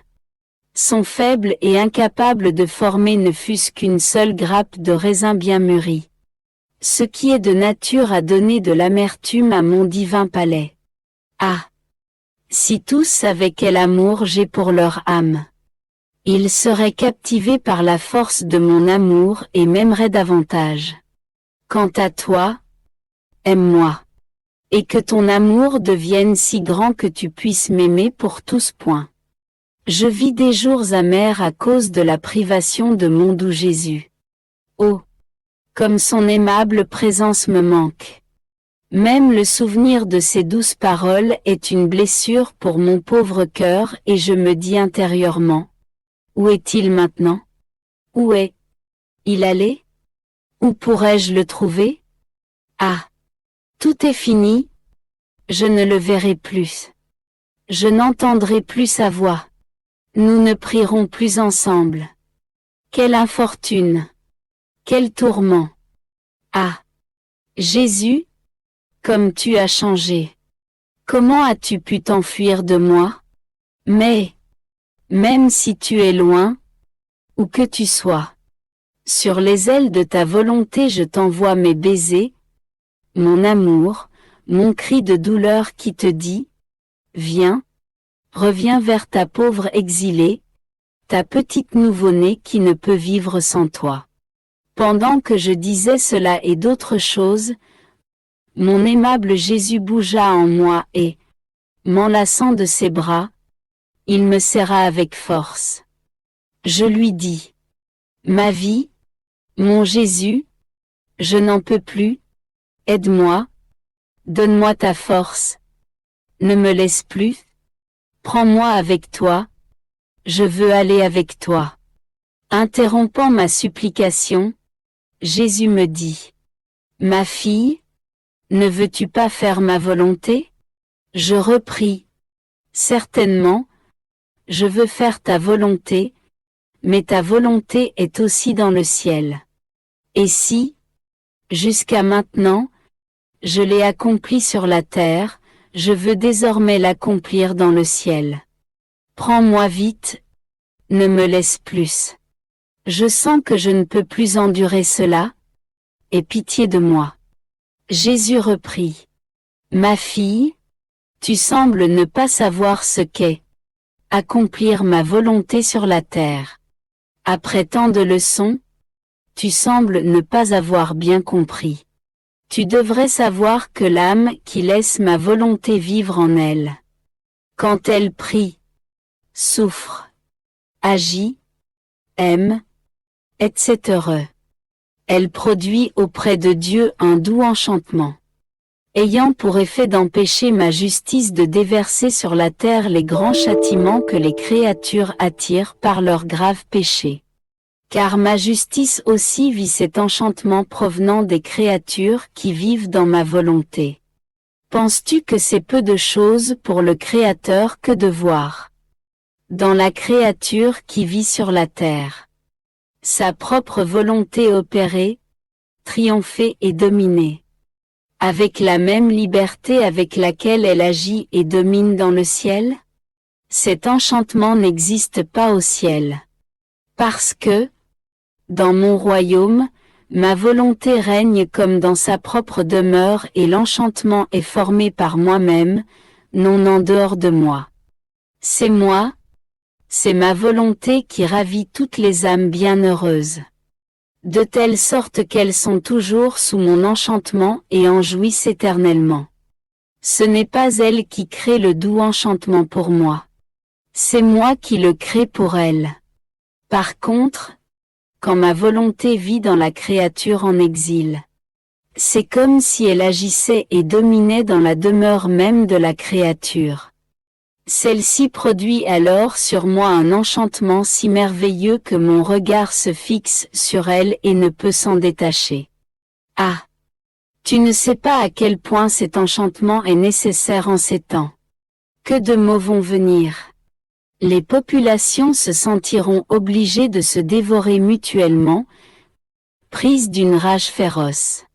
sont faibles et incapables de former ne fût-ce qu'une seule grappe de raisin bien mûri. Ce qui est de nature à donner de l'amertume à mon divin palais. Ah! Si tous savaient quel amour j'ai pour leur âme, ils seraient captivés par la force de mon amour et m'aimeraient davantage. Quant à toi, aime-moi. Et que ton amour devienne si grand que tu puisses m'aimer pour tous points. Je vis des jours amers à cause de la privation de mon doux Jésus. Oh! Comme son aimable présence me manque. Même le souvenir de ses douces paroles est une blessure pour mon pauvre cœur et je me dis intérieurement: où est-il maintenant? Où est-il allé? Où pourrais-je le trouver? Ah! Tout est fini. Je ne le verrai plus. Je n'entendrai plus sa voix. Nous ne prierons plus ensemble. Quelle infortune! Quel tourment! Ah! Jésus, comme tu as changé! Comment as-tu pu t'enfuir de moi? Mais, même si tu es loin, où que tu sois, sur les ailes de ta volonté je t'envoie mes baisers, mon amour, mon cri de douleur qui te dit: viens, reviens vers ta pauvre exilée, ta petite nouveau-née qui ne peut vivre sans toi. Pendant que je disais cela et d'autres choses, mon aimable Jésus bougea en moi et, m'enlaçant de ses bras, il me serra avec force. Je lui dis: ma vie, mon Jésus, je n'en peux plus, aide-moi, donne-moi ta force. ne me laisse plus. Prends-moi avec toi. Je veux aller avec toi. Interrompant ma supplication, Jésus me dit, Ma fille, ne veux-tu pas faire ma volonté? Je repris, Certainement, je veux faire ta volonté, mais ta volonté est aussi dans le ciel. Et si, jusqu'à maintenant, je l'ai accompli sur la terre, je veux désormais l'accomplir dans le ciel. Prends-moi vite, ne me laisse plus. Je sens que je ne peux plus endurer cela. Aie pitié de moi. Jésus reprit. Ma fille, tu sembles ne pas savoir ce qu'est accomplir ma volonté sur la terre. Après tant de leçons, tu sembles ne pas avoir bien compris. Tu devrais savoir que l'âme qui laisse ma volonté vivre en elle, quand elle prie, souffre, agit, aime, etc., elle produit auprès de Dieu un doux enchantement, ayant pour effet d'empêcher ma justice de déverser sur la terre les grands châtiments que les créatures attirent par leurs graves péchés. Car ma justice aussi vit cet enchantement provenant des créatures qui vivent dans ma volonté. Penses-tu que c'est peu de choses pour le Créateur que de voir, dans la créature qui vit sur la terre, sa propre volonté opérer, triompher et dominer, avec la même liberté avec laquelle elle agit et domine dans le ciel? Cet enchantement n'existe pas au ciel. Parce que, dans mon royaume, ma volonté règne comme dans sa propre demeure et l'enchantement est formé par moi-même, non en dehors de moi. C'est moi, c'est ma volonté qui ravit toutes les âmes bienheureuses, de telle sorte qu'elles sont toujours sous mon enchantement et en jouissent éternellement. Ce n'est pas elles qui créent le doux enchantement pour moi. C'est moi qui le crée pour elles. Par contre, quand ma volonté vit dans la créature en exil, c'est comme si elle agissait et dominait dans la demeure même de la créature. Celle-ci produit alors sur moi un enchantement si merveilleux que mon regard se fixe sur elle et ne peut s'en détacher. Ah! Tu ne sais pas à quel point cet enchantement est nécessaire en ces temps. Que de maux vont venir. Les populations se sentiront obligées de se dévorer mutuellement, prises d'une rage féroce.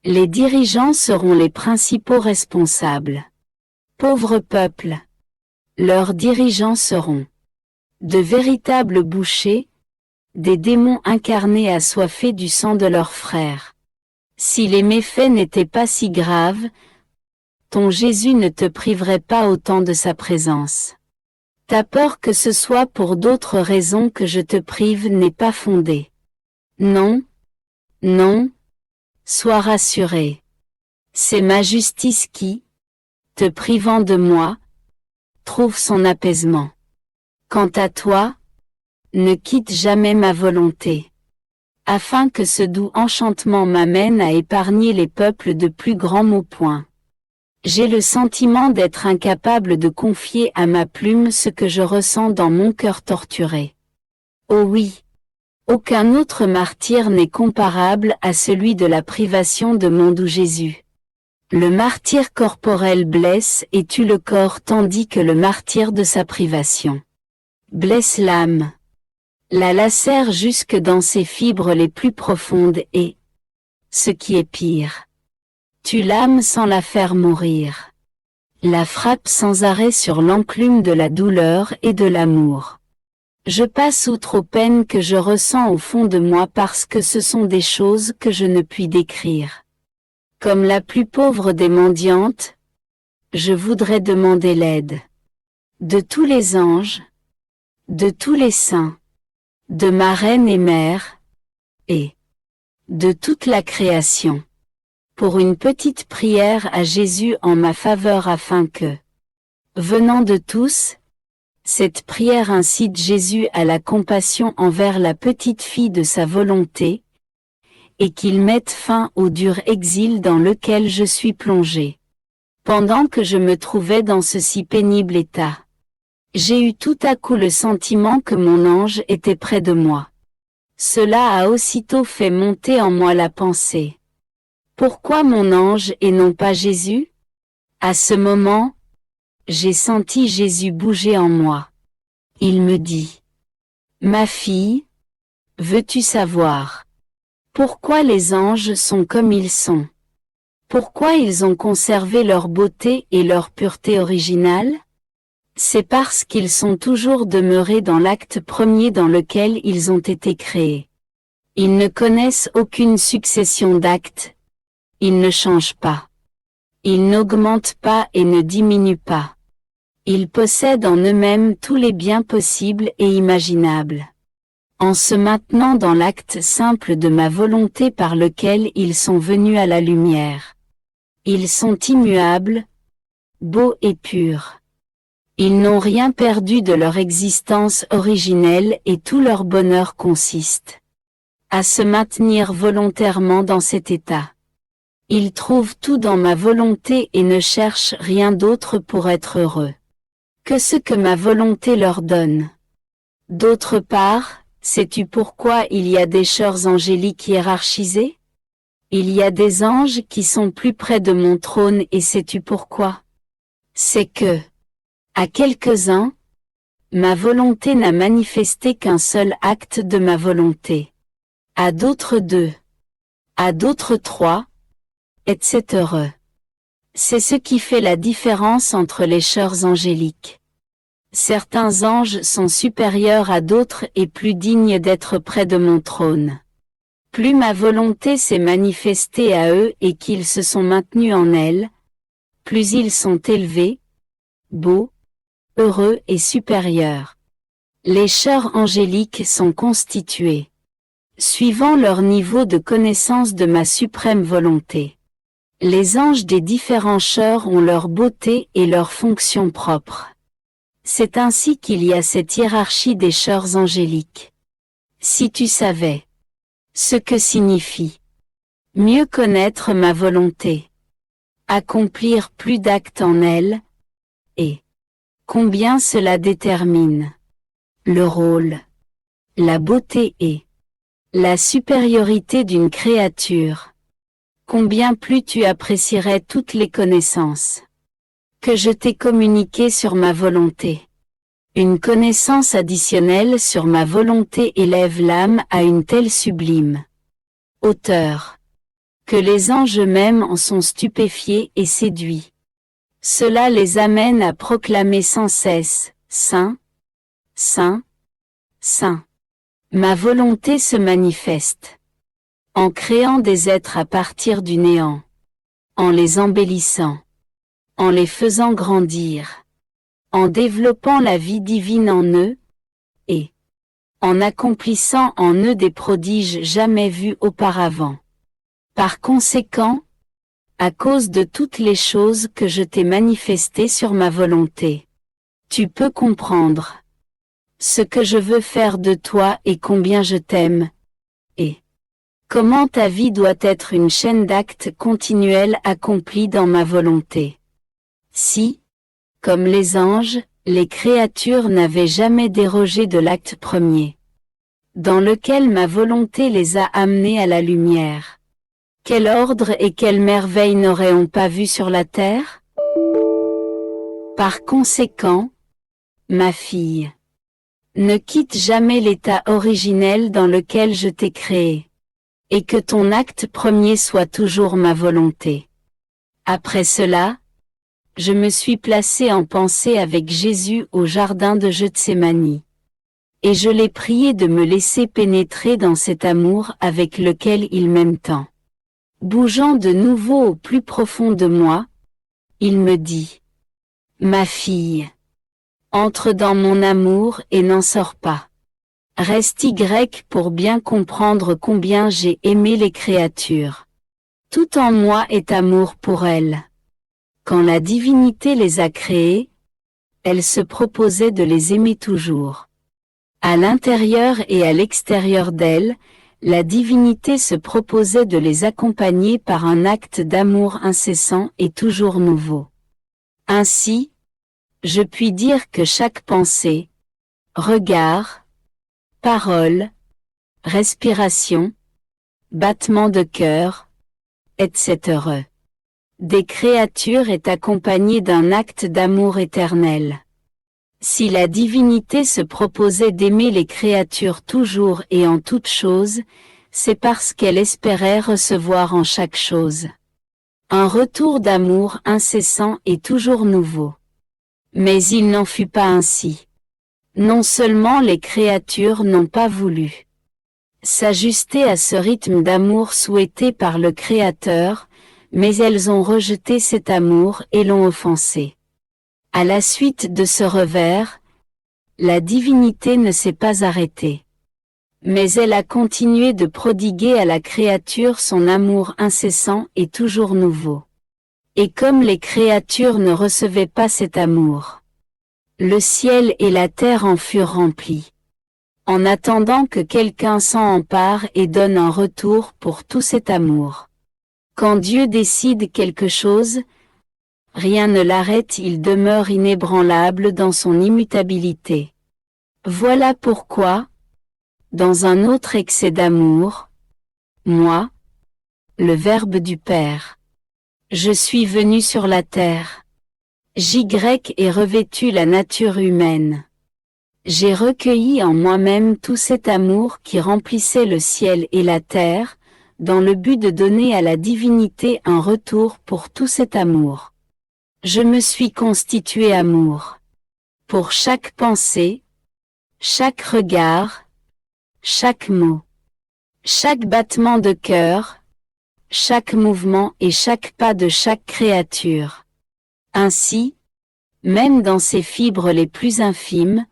Les dirigeants seront les principaux responsables. Pauvres peuples! Leurs dirigeants seront de véritables bouchers, des démons incarnés assoiffés du sang de leurs frères. Si les méfaits n'étaient pas si graves, ton Jésus ne te priverait pas autant de sa présence. Ta peur que ce soit pour d'autres raisons que je te prive n'est pas fondée. Non, non, sois rassuré. C'est ma justice qui, te privant de moi, trouve son apaisement. Quant à toi, ne quitte jamais ma volonté, afin que ce doux enchantement m'amène à épargner les peuples de plus grands maux. J'ai le sentiment d'être incapable de confier à ma plume ce que je ressens dans mon cœur torturé. Oh oui! Aucun autre martyre n'est comparable à celui de la privation de mon doux Jésus. Le martyre corporel blesse et tue le corps tandis que le martyre de sa privation blesse l'âme, la lacère jusque dans ses fibres les plus profondes et, ce qui est pire, tue l'âme sans la faire mourir. La frappe sans arrêt sur l'enclume de la douleur et de l'amour. Je passe outre aux peines que je ressens au fond de moi parce que ce sont des choses que je ne puis décrire. Comme la plus pauvre des mendiantes, je voudrais demander l'aide de tous les anges, de tous les saints, de ma reine et mère, et de toute la création, pour une petite prière à Jésus en ma faveur afin que, venant de tous, cette prière incite Jésus à la compassion envers la petite fille de sa volonté, et qu'il mette fin au dur exil dans lequel je suis plongé. Pendant que je me trouvais dans ce si pénible état, j'ai eu tout à coup le sentiment que mon ange était près de moi. Cela a aussitôt fait monter en moi la pensée. Pourquoi mon ange et non pas Jésus? À ce moment, j'ai senti Jésus bouger en moi. Il me dit: Ma fille, veux-tu savoir pourquoi les anges sont comme ils sont? Pourquoi ils ont conservé leur beauté et leur pureté originale? C'est parce qu'ils sont toujours demeurés dans l'acte premier dans lequel ils ont été créés. Ils ne connaissent aucune succession d'actes. Ils ne changent pas. Ils n'augmentent pas et ne diminuent pas. Ils possèdent en eux-mêmes tous les biens possibles et imaginables. En se maintenant dans l'acte simple de ma volonté par lequel ils sont venus à la lumière. Ils sont immuables, beaux et purs. Ils n'ont rien perdu de leur existence originelle et tout leur bonheur consiste à se maintenir volontairement dans cet état. Ils trouvent tout dans ma volonté et ne cherchent rien d'autre pour être heureux que ce que ma volonté leur donne. D'autre part, sais-tu pourquoi il y a des chœurs angéliques hiérarchisés? Il y a des anges qui sont plus près de mon trône et sais-tu pourquoi? C'est que, à quelques-uns, ma volonté n'a manifesté qu'un seul acte de ma volonté. À d'autres deux. À d'autres trois, etc. C'est ce qui fait la différence entre les chœurs angéliques. Certains anges sont supérieurs à d'autres et plus dignes d'être près de mon trône. Plus ma volonté s'est manifestée à eux et qu'ils se sont maintenus en elle, plus ils sont élevés, beaux, heureux et supérieurs. Les chœurs angéliques sont constitués, suivant leur niveau de connaissance de ma suprême volonté. Les anges des différents chœurs ont leur beauté et leurs fonctions propres. C'est ainsi qu'il y a cette hiérarchie des chœurs angéliques. Si tu savais ce que signifie mieux connaître ma volonté, accomplir plus d'actes en elle, et combien cela détermine le rôle, la beauté et la supériorité d'une créature, combien plus tu apprécierais toutes les connaissances que je t'ai communiquées sur ma volonté. Une connaissance additionnelle sur ma volonté élève l'âme à une telle sublime hauteur que les anges eux-mêmes en sont stupéfiés et séduits. Cela les amène à proclamer sans cesse: Saint, Saint, Saint. Ma volonté se manifeste en créant des êtres à partir du néant, en les embellissant, en les faisant grandir, en développant la vie divine en eux, et en accomplissant en eux des prodiges jamais vus auparavant. Par conséquent, à cause de toutes les choses que je t'ai manifestées sur ma volonté, tu peux comprendre ce que je veux faire de toi et combien je t'aime, et comment ta vie doit être une chaîne d'actes continuels accomplis dans ma volonté. Si, comme les anges, les créatures n'avaient jamais dérogé de l'acte premier, dans lequel ma volonté les a amenés à la lumière, quel ordre et quelle merveille n'aurait-on pas vu sur la terre? Par conséquent, ma fille, ne quitte jamais l'état originel dans lequel je t'ai créé, et que ton acte premier soit toujours ma volonté. Après cela, je me suis placé en pensée avec Jésus au jardin de Gethsémani. Et je l'ai prié de me laisser pénétrer dans cet amour avec lequel il m'aime tant. Bougeant de nouveau au plus profond de moi, il me dit: Ma fille, entre dans mon amour et n'en sors pas. Reste pour bien comprendre combien j'ai aimé les créatures. Tout en moi est amour pour elles. Quand la divinité les a créées, elle se proposait de les aimer toujours. À l'intérieur et à l'extérieur d'elles, la divinité se proposait de les accompagner par un acte d'amour incessant et toujours nouveau. Ainsi, je puis dire que chaque pensée, regard, parole, respiration, battement de cœur, etc. des créatures est accompagné d'un acte d'amour éternel. Si la divinité se proposait d'aimer les créatures toujours et en toutes choses, c'est parce qu'elle espérait recevoir en chaque chose un retour d'amour incessant et toujours nouveau. Mais il n'en fut pas ainsi. Non seulement les créatures n'ont pas voulu s'ajuster à ce rythme d'amour souhaité par le Créateur, mais elles ont rejeté cet amour et l'ont offensé. À la suite de ce revers, la divinité ne s'est pas arrêtée. Mais elle a continué de prodiguer à la créature son amour incessant et toujours nouveau. Et comme les créatures ne recevaient pas cet amour, le ciel et la terre en furent remplis. En attendant que quelqu'un s'en empare et donne un retour pour tout cet amour. Quand Dieu décide quelque chose, rien ne l'arrête, il demeure inébranlable dans son immutabilité. Voilà pourquoi, dans un autre excès d'amour, moi, le Verbe du Père, je suis venu sur la terre. J et revêtu la nature humaine. J'ai recueilli en moi-même tout cet amour qui remplissait le ciel et la terre, dans le but de donner à la divinité un retour pour tout cet amour. Je me suis constitué amour. Pour chaque pensée, chaque regard, chaque mot, chaque battement de cœur, chaque mouvement et chaque pas de chaque créature. Ainsi, même dans ses fibres les plus infimes,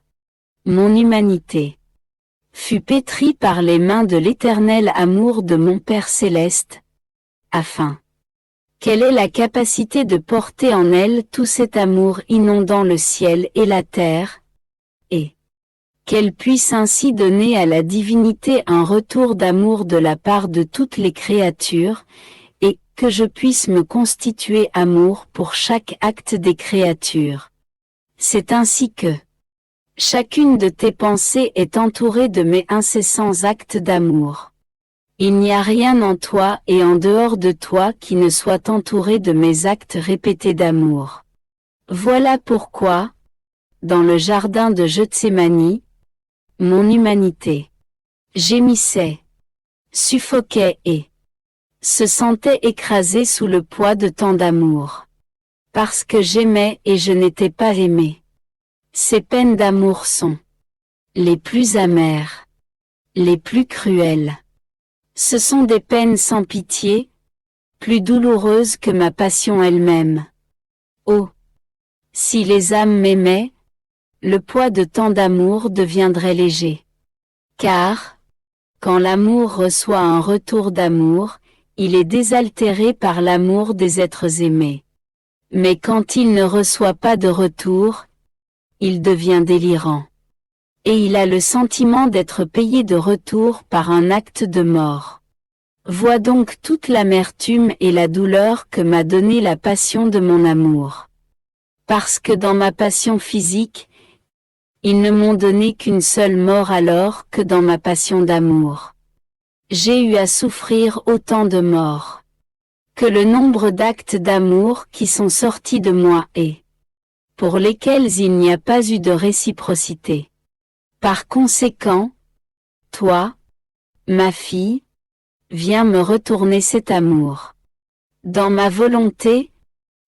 mon humanité fut pétrie par les mains de l'éternel amour de mon Père céleste, afin qu'elle ait la capacité de porter en elle tout cet amour inondant le ciel et la terre, et qu'elle puisse ainsi donner à la divinité un retour d'amour de la part de toutes les créatures, et que je puisse me constituer amour pour chaque acte des créatures. C'est ainsi que chacune de tes pensées est entourée de mes incessants actes d'amour. Il n'y a rien en toi et en dehors de toi qui ne soit entouré de mes actes répétés d'amour. Voilà pourquoi, dans le jardin de Gethsémani, mon humanité gémissait, suffoquait et se sentait écrasée sous le poids de tant d'amour. Parce que j'aimais et je n'étais pas aimé. Ces peines d'amour sont les plus amères, les plus cruelles. Ce sont des peines sans pitié, plus douloureuses que ma passion elle-même. Oh! Si les âmes m'aimaient, le poids de tant d'amour deviendrait léger. Car, quand l'amour reçoit un retour d'amour, il est désaltéré par l'amour des êtres aimés. Mais quand il ne reçoit pas de retour, il devient délirant. Et il a le sentiment d'être payé de retour par un acte de mort. Vois donc toute l'amertume et la douleur que m'a donné la passion de mon amour. Parce que dans ma passion physique, ils ne m'ont donné qu'une seule mort alors que dans ma passion d'amour. J'ai eu à souffrir autant de morts que le nombre d'actes d'amour qui sont sortis de moi et pour lesquels il n'y a pas eu de réciprocité. Par conséquent, toi, ma fille, viens me retourner cet amour. Dans ma volonté,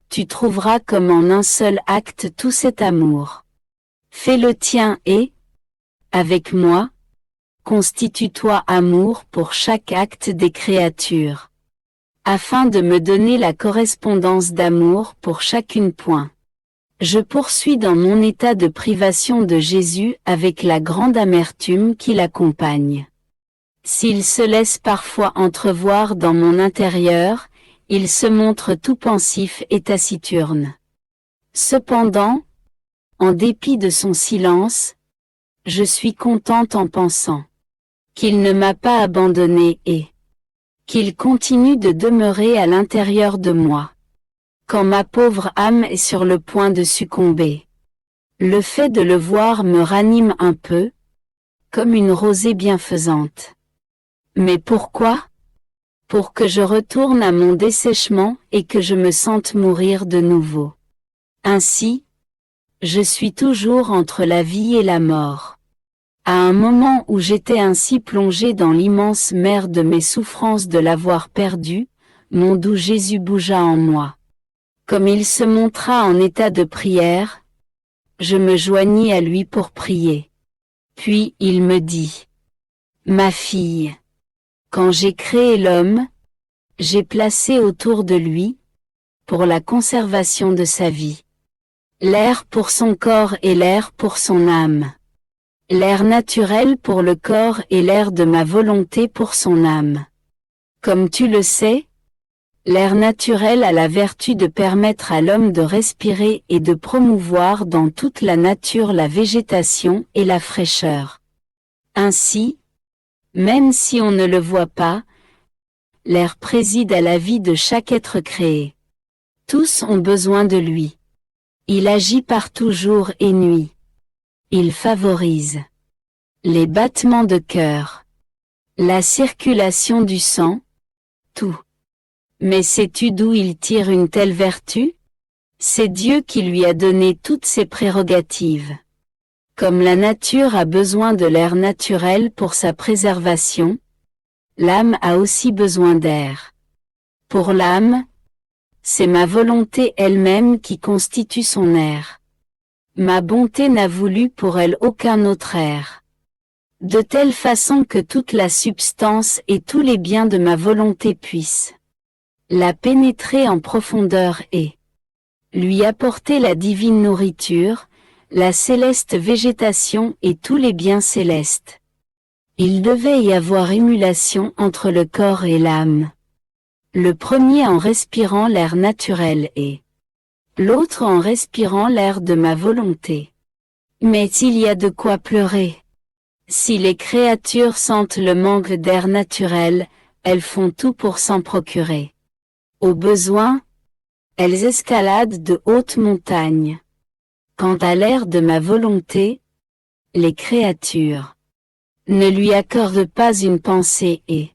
tu trouveras comme en un seul acte tout cet amour. Fais le tien et, avec moi, constitue-toi amour pour chaque acte des créatures, afin de me donner la correspondance d'amour pour chacune point. Je poursuis dans mon état de privation de Jésus avec la grande amertume qui l'accompagne. S'il se laisse parfois entrevoir dans mon intérieur, il se montre tout pensif et taciturne. Cependant, en dépit de son silence, je suis contente en pensant qu'il ne m'a pas abandonnée et qu'il continue de demeurer à l'intérieur de moi. quand ma pauvre âme est sur le point de succomber. Le fait de le voir me ranime un peu, comme une rosée bienfaisante. Mais pourquoi? Pour que je retourne à mon dessèchement et que je me sente mourir de nouveau. Ainsi, je suis toujours entre la vie et la mort. À un moment où j'étais ainsi plongé dans l'immense mer de mes souffrances de l'avoir perdu, mon doux Jésus bougea en moi. Comme il se montra en état de prière, je me joignis à lui pour prier. Puis il me dit: Ma fille, quand j'ai créé l'homme, j'ai placé autour de lui, pour la conservation de sa vie, l'air pour son corps et l'air pour son âme. L'air naturel pour le corps et l'air de ma volonté pour son âme. Comme tu le sais, l'air naturel a la vertu de permettre à l'homme de respirer et de promouvoir dans toute la nature la végétation et la fraîcheur. Ainsi, même si on ne le voit pas, l'air préside à la vie de chaque être créé. Tous ont besoin de lui. Il agit partout jour et nuit. Il favorise les battements de cœur, la circulation du sang, tout. Mais sais-tu d'où il tire une telle vertu? C'est Dieu qui lui a donné toutes ses prérogatives. Comme la nature a besoin de l'air naturel pour sa préservation, l'âme a aussi besoin d'air. Pour l'âme, c'est ma volonté elle-même qui constitue son air. Ma bonté n'a voulu pour elle aucun autre air. De telle façon que toute la substance et tous les biens de ma volonté puissent la pénétrer en profondeur et lui apporter la divine nourriture, la céleste végétation et tous les biens célestes. Il devait y avoir émulation entre le corps et l'âme. Le premier en respirant l'air naturel et l'autre en respirant l'air de ma volonté. Mais il y a de quoi pleurer. Si les créatures sentent le manque d'air naturel, elles font tout pour s'en procurer. Au besoin, elles escaladent de hautes montagnes. Quant à l'air de ma volonté, les créatures ne lui accordent pas une pensée et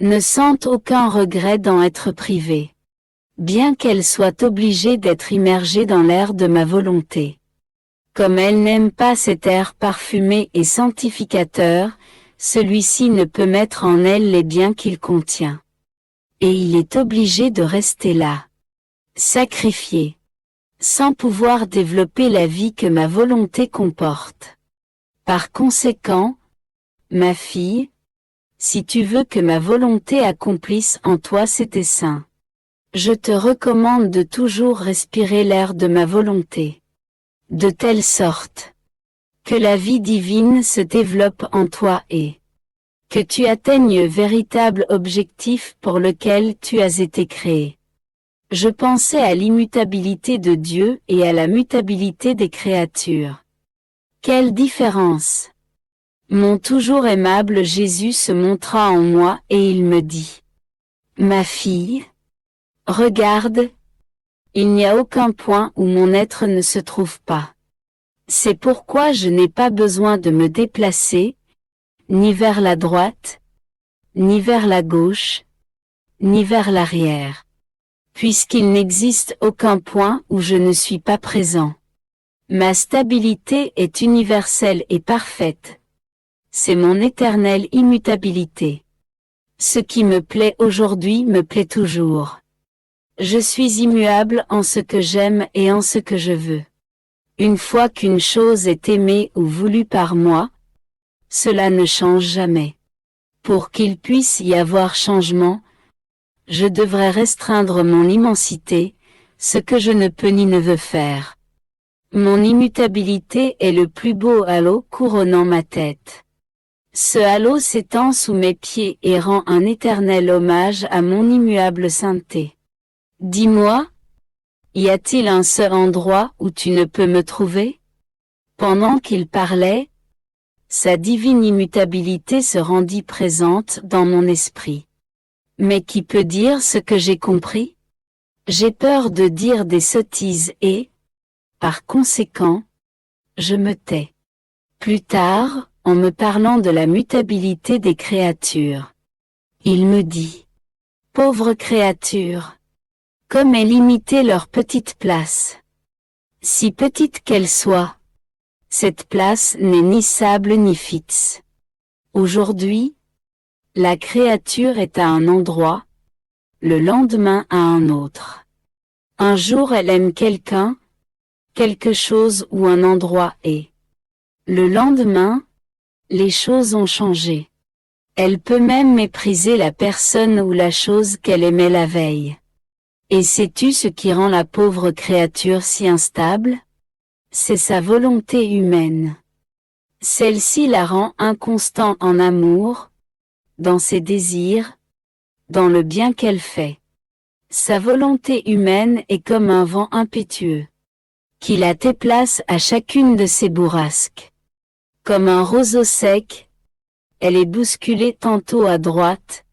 ne sentent aucun regret d'en être privées, bien qu'elles soient obligées d'être immergées dans l'air de ma volonté. Comme elles n'aiment pas cet air parfumé et sanctificateur, celui-ci ne peut mettre en elles les biens qu'il contient. Et il est obligé de rester là, sacrifié, sans pouvoir développer la vie que ma volonté comporte. Par conséquent, ma fille, si tu veux que ma volonté accomplisse en toi ses desseins, je te recommande de toujours respirer l'air de ma volonté, de telle sorte que la vie divine se développe en toi et que tu atteignes véritable objectif pour lequel tu as été créé. Je pensais à l'immutabilité de Dieu et à la mutabilité des créatures. Quelle différence! Mon toujours aimable Jésus se montra en moi et il me dit: Ma fille, regarde, il n'y a aucun point où mon être ne se trouve pas. C'est pourquoi je n'ai pas besoin de me déplacer, ni vers la droite, ni vers la gauche, ni vers l'arrière, puisqu'il n'existe aucun point où je ne suis pas présent. Ma stabilité est universelle et parfaite. C'est mon éternelle immutabilité. Ce qui me plaît aujourd'hui me plaît toujours. Je suis immuable en ce que j'aime et en ce que je veux. Une fois qu'une chose est aimée ou voulue par moi, cela ne change jamais. Pour qu'il puisse y avoir changement, je devrais restreindre mon immensité, ce que je ne peux ni ne veux faire. Mon immutabilité est le plus beau halo couronnant ma tête. Ce halo s'étend sous mes pieds et rend un éternel hommage à mon immuable sainteté. Dis-moi, y a-t-il un seul endroit où tu ne peux me trouver? Pendant qu'il parlait, sa divine immutabilité se rendit présente dans mon esprit. Mais qui peut dire ce que j'ai compris? J'ai peur de dire des sottises et, par conséquent, je me tais. Plus tard, en me parlant de la mutabilité des créatures, il me dit: pauvre créature, comme est limitée leur petite place. Si petite qu'elle soit, cette place n'est ni stable ni fixe. Aujourd'hui, la créature est à un endroit, le lendemain à un autre. Un jour elle aime quelqu'un, quelque chose ou un endroit et, le lendemain, les choses ont changé. Elle peut même mépriser la personne ou la chose qu'elle aimait la veille. Et sais-tu ce qui rend la pauvre créature si instable? C'est sa volonté humaine. Celle-ci la rend inconstant en amour, dans ses désirs, dans le bien qu'elle fait. Sa volonté humaine est comme un vent impétueux, qui la déplace à chacune de ses bourrasques. Comme un roseau sec, elle est bousculée tantôt à droite,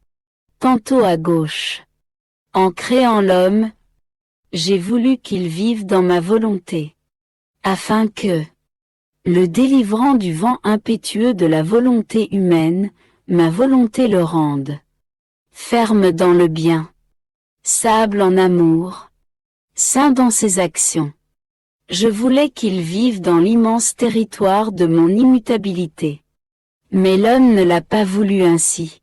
tantôt à gauche. En créant l'homme, j'ai voulu qu'il vive dans ma volonté, afin que, le délivrant du vent impétueux de la volonté humaine, ma volonté le rende ferme dans le bien, stable en amour, saint dans ses actions. Je voulais qu'il vive dans l'immense territoire de mon immutabilité. Mais l'homme ne l'a pas voulu ainsi.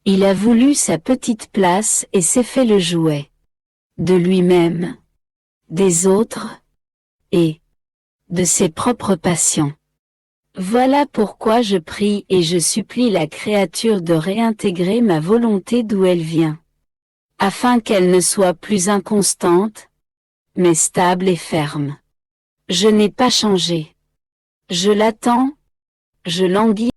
Il a voulu sa petite place et s'est fait le jouet de lui-même, des autres, et de ses propres passions. Voilà pourquoi je prie et je supplie la créature de réintégrer ma volonté d'où elle vient, afin qu'elle ne soit plus inconstante, mais stable et ferme. Je n'ai pas changé. Je l'attends, je languis.